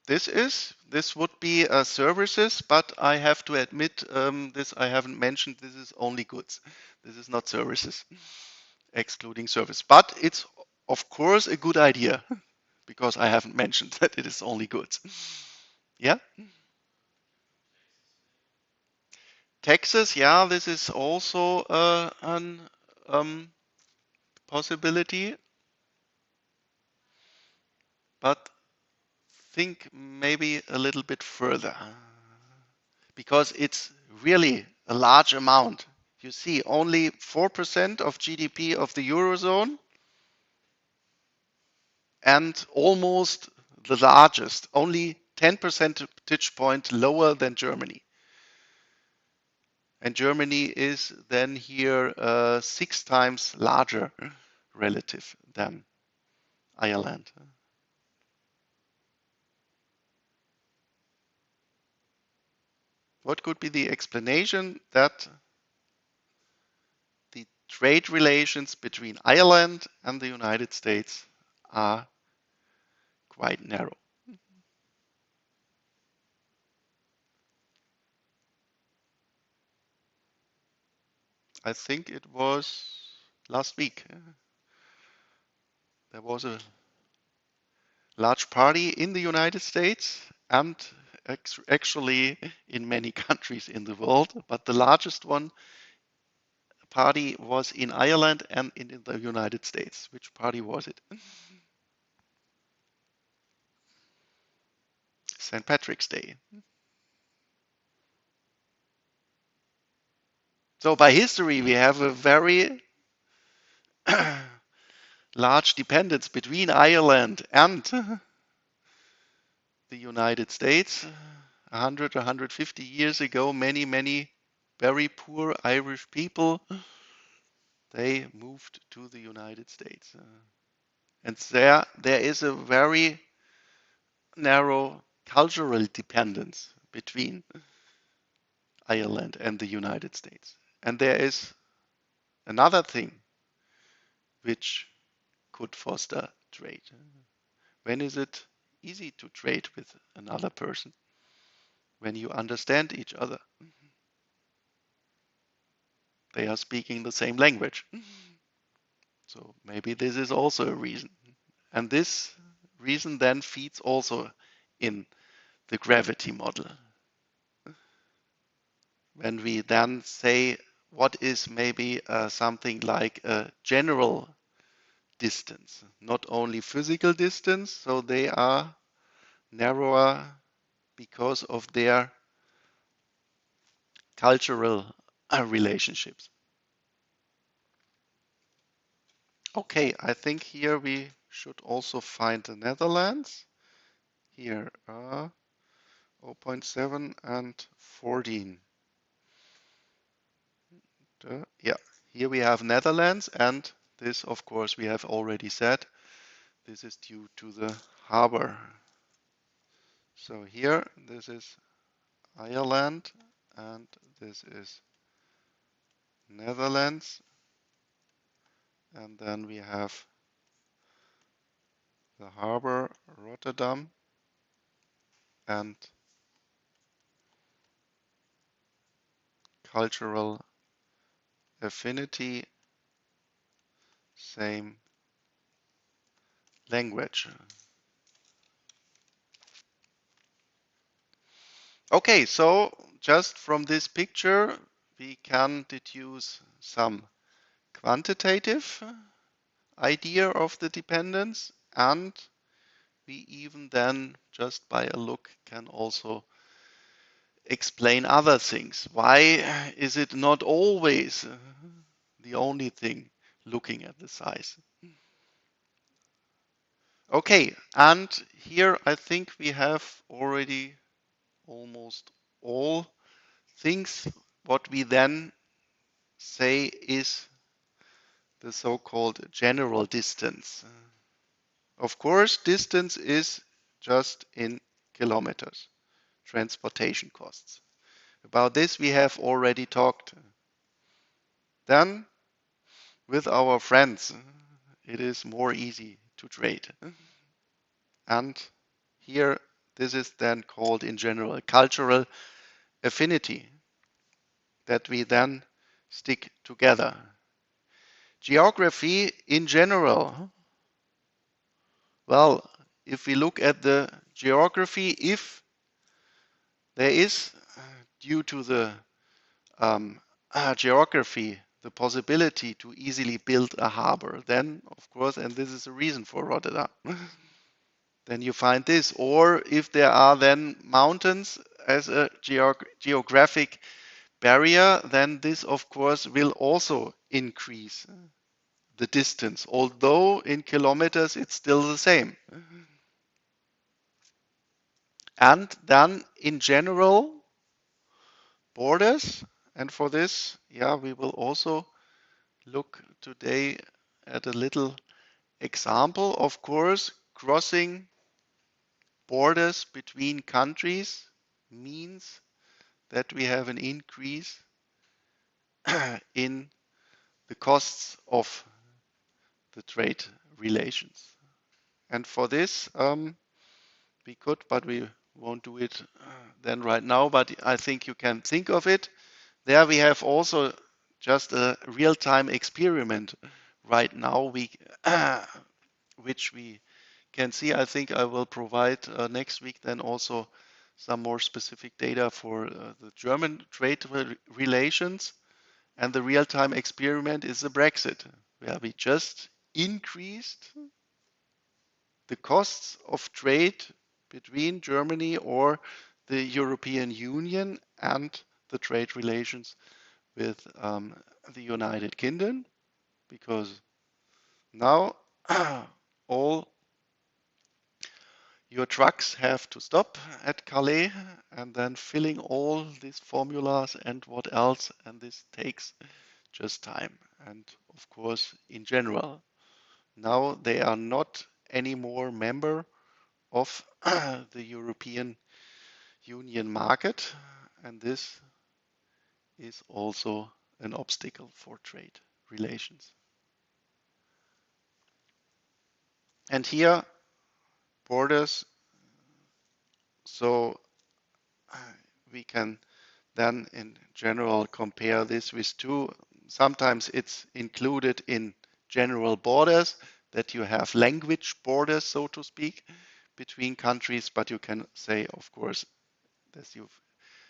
This would be services, but I have to admit this I haven't mentioned. This is only goods. This is not services, excluding service. But it's of course a good idea because I haven't mentioned that it is only goods. Yeah. Taxes, yeah, this is also an possibility, but think maybe a little bit further because it's really a large amount. You see, only 4% of GDP of the Eurozone and almost the largest, only 10 percentage point lower than Germany. And Germany is then here 6 times larger relative than Ireland. What could be the explanation that the trade relations between Ireland and the United States are quite narrow? I think it was last week. There was a large party in the United States and actually in many countries in the world, but the largest one party was in Ireland and in the United States. Which party was it? St. Patrick's Day. So by history, we have a very large dependence between Ireland and the United States. 100, 150 years ago, many very poor Irish people, they moved to the United States. And there is a very narrow cultural dependence between Ireland and the United States. And there is another thing which could foster trade. When is it easy to trade with another person? When you understand each other. They are speaking the same language. So maybe this is also a reason. And this reason then feeds also in the gravity model. When we then say what is maybe something like a general distance, not only physical distance, so they are narrower because of their cultural relationships. Okay, I think here we should also find the Netherlands. Here are 0.7 and 14. Yeah, here we have Netherlands, and this, of course, we have already said, this is due to the harbor. So here, this is Ireland, and this is Netherlands, and then we have the harbor, Rotterdam, and cultural affinity, same language. Okay, so just from this picture, we can deduce some quantitative idea of the dependence, and we even then, just by a look, can also explain other things. Why is it not always the only thing looking at the size? Okay, and here I think we have already almost all things. What we then say is the so-called general distance. Of course, distance is just in kilometers, transportation costs. About this we have already talked. Then, with our friends, it is more easy to trade. And here, this is then called in general cultural affinity that we then stick together. Geography in general, well, if we look at the geography, if there is, due to the geography, the possibility to easily build a harbor, then, of course, and this is a reason for Rotterdam, then you find this. Or if there are then mountains as a geographic barrier, then this, of course, will also increase the distance, although in kilometers it's still the same. And then in general, borders, and for this, yeah, we will also look today at a little example. Of course, crossing borders between countries means that we have an increase in the costs of the trade relations. And for this, we could, but we won't do it then right now, but I think you can think of it. There we have also just a real-time experiment right now, which we can see. I think I will provide next week then also some more specific data for the German trade relations. And the real-time experiment is the Brexit, where we just increased the costs of trade between Germany or the European Union and the trade relations with the United Kingdom, because now all your trucks have to stop at Calais and then filling all these formulas and what else, and this takes just time. And of course, in general, now they are not anymore member of the European Union market, and this is also an obstacle for trade. relations. And here, borders, so we can then in general compare this with two. Sometimes it's included in general borders, that you have language borders, so to speak, between countries, but you can say, of course, that you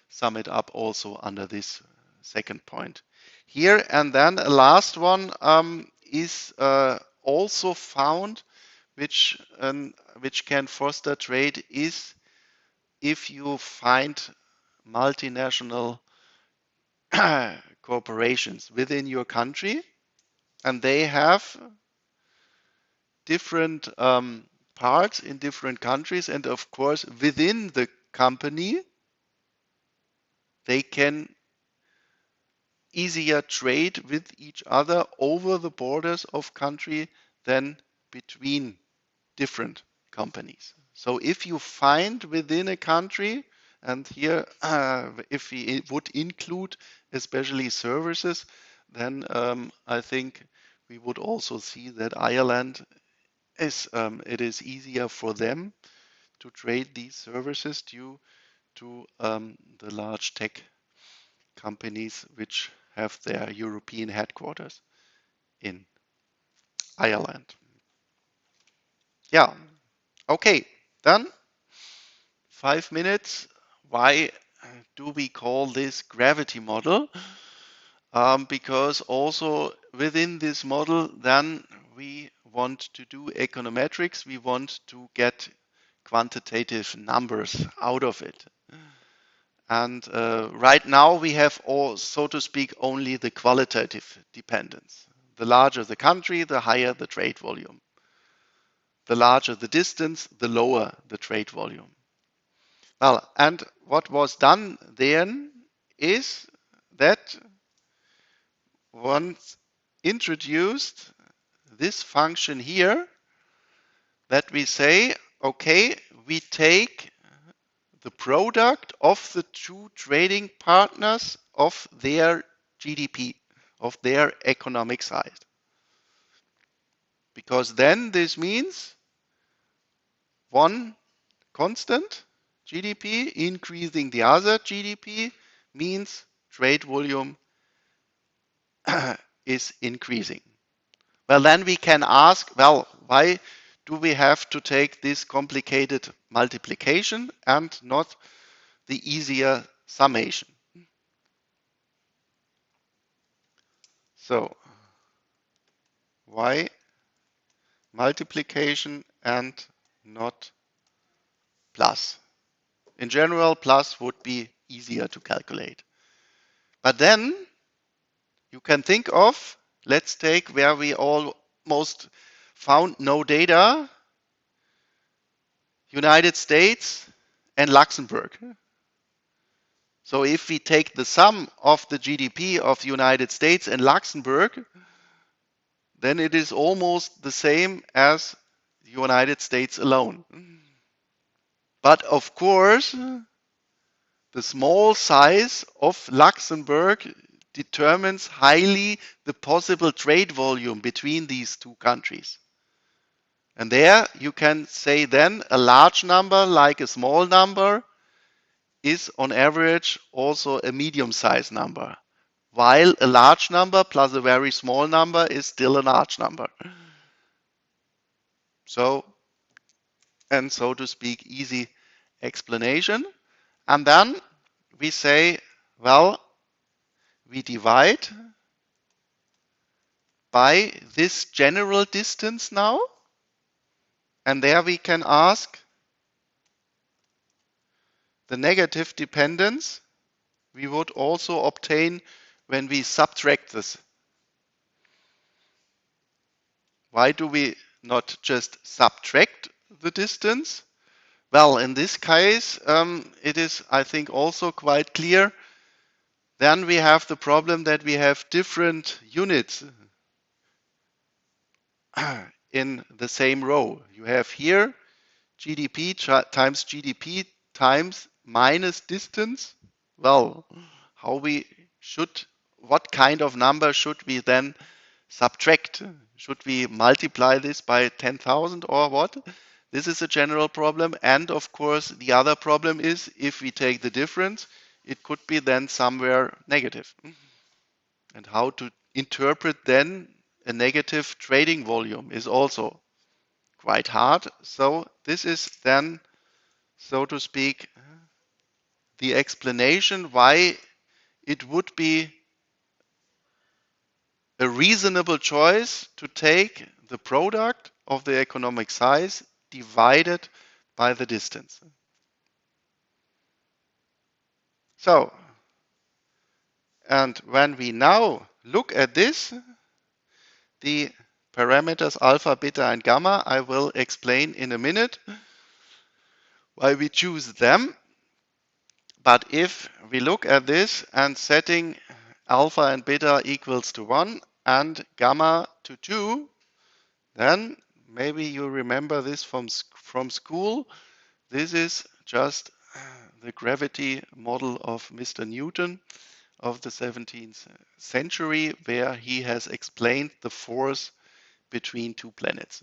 sum it up also under this second point here. And then a last one is also found, which can foster trade, is if you find multinational corporations within your country and they have different parts in different countries, and of course within the company they can easier trade with each other over the borders of country than between different companies. So if you find within a country, and here if we would include especially services, then I think we would also see that Ireland is it is easier for them to trade these services due to the large tech companies which have their European headquarters in Ireland. Yeah, okay, then 5 minutes. Why do we call this gravity model? Because also within this model, then we want to do econometrics. We want to get quantitative numbers out of it. And right now we have all, so to speak, only the qualitative dependence. The larger the country, the higher the trade volume. The larger the distance, the lower the trade volume. Well, and what was done then is that once introduced this function here, that we say, okay, we take the product of the two trading partners of their GDP, of their economic size. Because then this means one constant GDP increasing the other GDP means trade volume is increasing. Well, then we can ask, well, why do we have to take this complicated multiplication and not the easier summation? So, why multiplication and not plus? In general, plus would be easier to calculate. But then you can think of, let's take where we almost found no data, United States and Luxembourg. So if we take the sum of the GDP of the United States and Luxembourg, then it is almost the same as the United States alone. But of course, the small size of Luxembourg determines highly the possible trade volume between these two countries. And there you can say then a large number like a small number is on average also a medium-sized number, while a large number plus a very small number is still a large number. So, and so to speak, easy explanation. And then we say, well, we divide by this general distance now. And there we can ask the negative dependence we would also obtain when we subtract this. Why do we not just subtract the distance? Well, in this case, it is, I think, also quite clear. Then we have the problem that we have different units in the same row. You have here GDP times GDP times minus distance. Well, how we should, what kind of number should we then subtract? Should we multiply this by 10,000 or what? This is a general problem. And of course, the other problem is if we take the difference, it could be then somewhere negative. And how to interpret then a negative trading volume is also quite hard. So this is then, so to speak, the explanation why it would be a reasonable choice to take the product of the economic size divided by the distance. So, and when we now look at this, the parameters alpha, beta, and gamma, I will explain in a minute why we choose them. But if we look at this and setting alpha and beta equals to 1 and gamma to 2, then maybe you remember this from school. This is just the gravity model of Mr. Newton of the 17th century, where he has explained the force between two planets.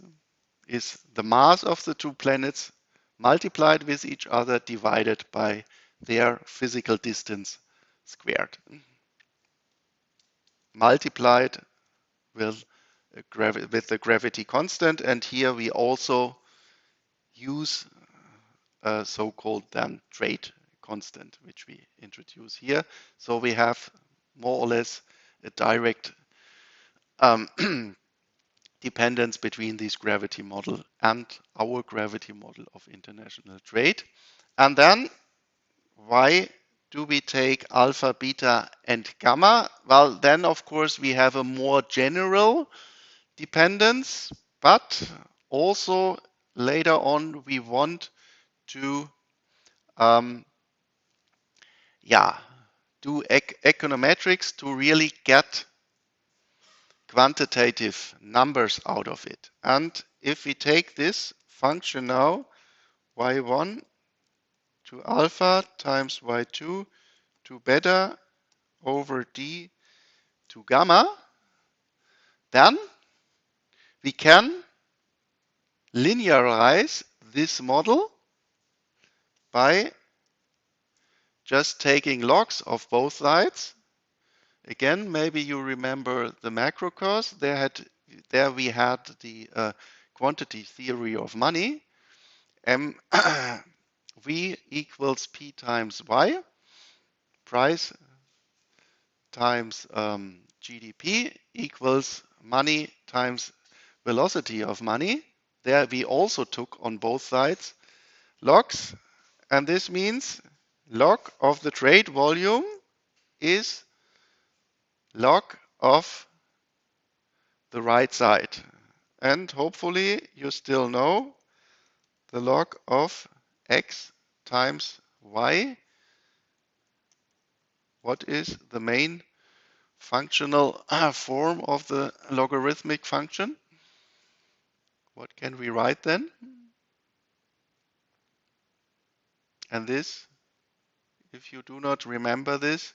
Is the mass of the two planets multiplied with each other divided by their physical distance squared. Multiplied with the gravity constant, and here we also use a so-called then trade constant, which we introduce here. So we have more or less a direct dependence between this gravity model and our gravity model of international trade. And then why do we take alpha, beta, and gamma? Well, then of course we have a more general dependence, but also later on we want to do econometrics to really get quantitative numbers out of it. And if we take this function now, y1 to alpha times y2 to beta over d to gamma, then we can linearize this model by just taking logs of both sides. Again, maybe you remember the macro course. There we had the quantity theory of money. V equals P times Y, price times GDP equals money times velocity of money. There we also took on both sides logs, and this means log of the trade volume is log of the right side. And hopefully you still know the log of x times y. What is the main functional form of the logarithmic function? What can we write then? And this, if you do not remember this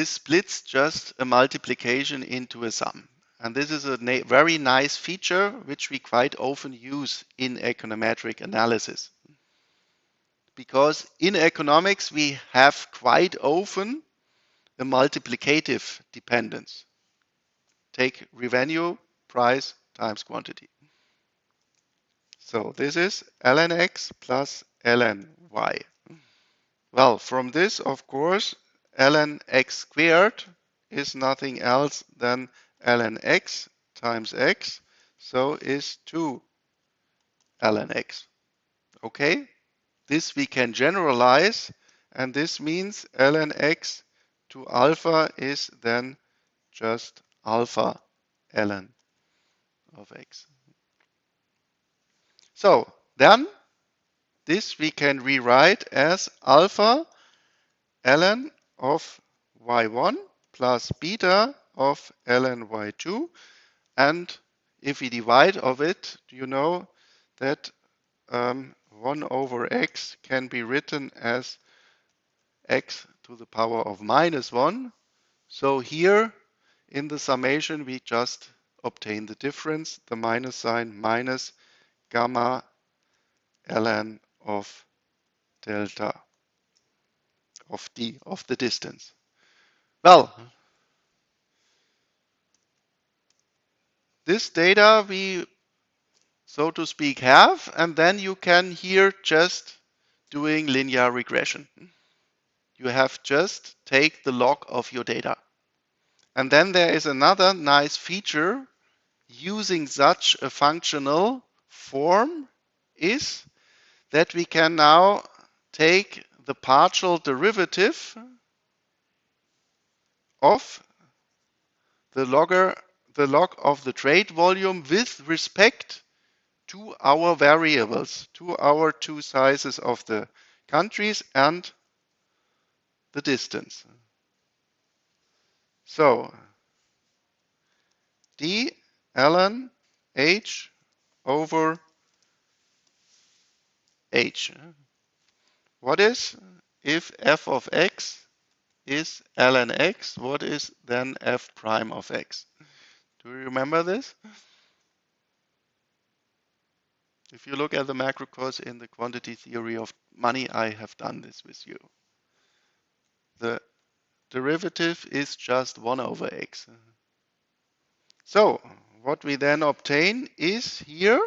splits just a multiplication into a sum. And this is a very nice feature which we quite often use in econometric analysis. Because in economics we have quite often a multiplicative dependence. Take revenue, price times quantity. So this is ln x plus ln y. Well, from this, of course, ln x squared is nothing else than ln x times x, so is 2 ln x. Okay? This we can generalize, and this means ln x to alpha is then just alpha ln of x. So then this we can rewrite as alpha ln of y1 plus beta of ln y2. And if we divide of it, you know that 1 over x can be written as x to the power of minus 1. So here in the summation, we just obtain the difference, the minus sign, minus gamma ln of delta of d, of the distance. Well, this data we, so to speak, have, and then you can here just doing linear regression. You have just take the log of your data. And then there is another nice feature using such a functional form is that we can now take the partial derivative of the log of the trade volume with respect to our variables, to our two sizes of the countries and the distance. So d ln h over h. What is if f of x is ln x? What is then f prime of x? Do you remember this? If you look at the macro course in the quantity theory of money, I have done this with you. The derivative is just 1 over x. So what we then obtain is here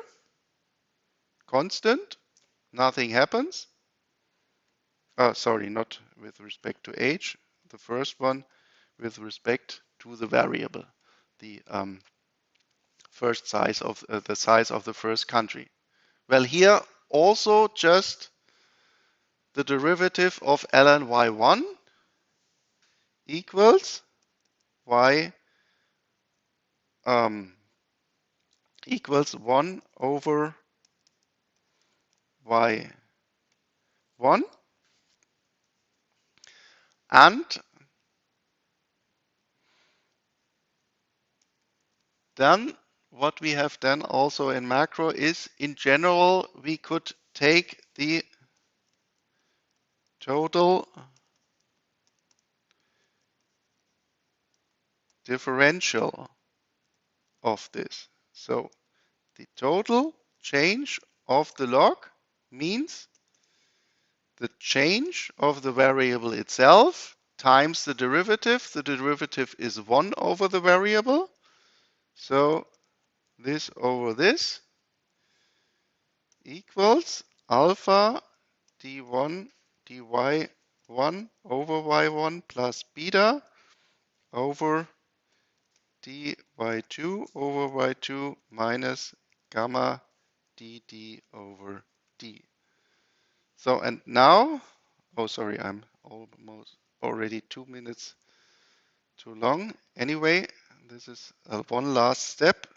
constant, nothing happens. Sorry, not with respect to h. The first one with respect to the variable, the first size of the size of the first country. Well, here also just the derivative of ln y1 equals y equals 1 over y1, and then what we have done also in macro is, in general, we could take the total differential of this. So the total change of the log means the change of the variable itself times the derivative. The derivative is 1 over the variable. So this over this equals alpha d1 dy1 over y1 plus beta over dy2 over y2 minus gamma dd over d. So, and now, oh sorry, I'm almost already 2 minutes too long. Anyway, this is one last step.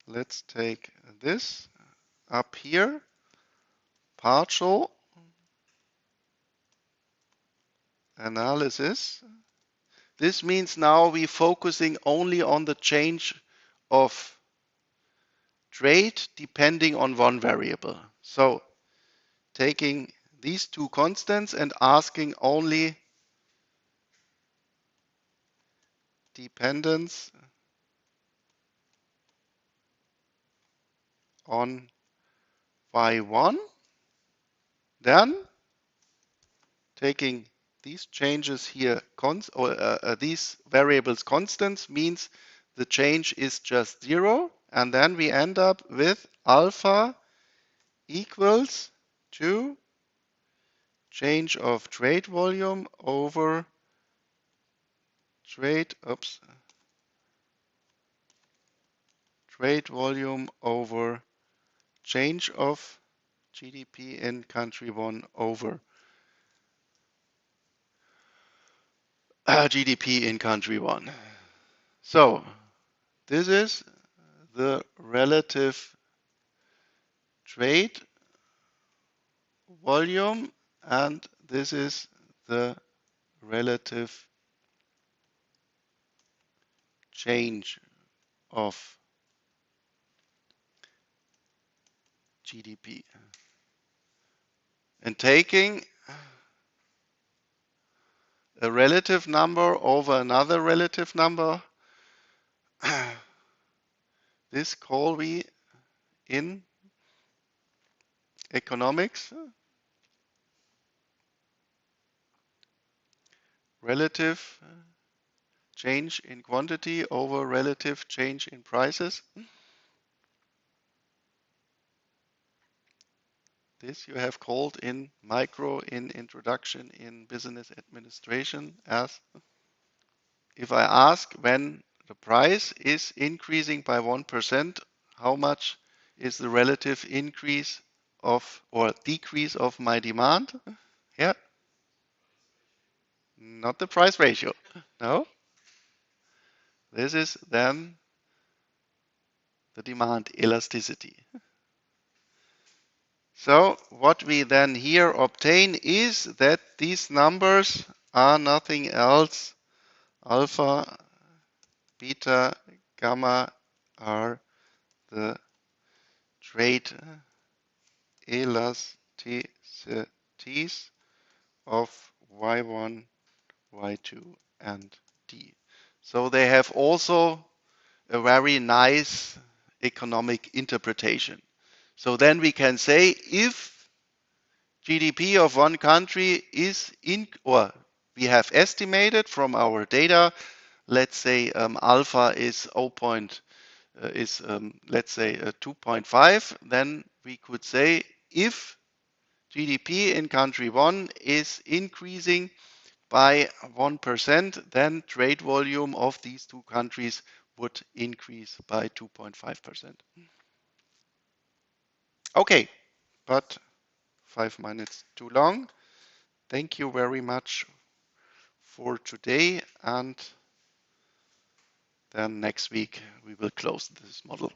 Let's take this up here, partial analysis. This means now we're focusing only on the change of trade depending on one variable. So taking these two constants and asking only dependence on y1, then taking these changes here, these variables constants, means the change is just 0, and then we end up with alpha equals to change of trade volume over trade volume over change of GDP in country 1 over GDP in country 1. So this is the relative trade volume, and this is the relative change of GDP. And taking a relative number over another relative number. This call we in economics relative change in quantity over relative change in prices. This you have called in micro, in introduction, in business administration as, if I ask when the price is increasing by 1%, how much is the relative increase of or decrease of my demand? Yeah, not the price ratio. No, this is then the demand elasticity. So what we then here obtain is that these numbers are nothing else. Alpha, beta, gamma are the trade elasticities of Y1, Y2, and D. So they have also a very nice economic interpretation. So then we can say if GDP of one country is in, or we have estimated from our data, let's say alpha is 0. Is let's say 2.5, then we could say if GDP in country one is increasing by 1%, then trade volume of these two countries would increase by 2.5%. Okay, but 5 minutes too long. Thank you very much for today, and then next week we will close this model.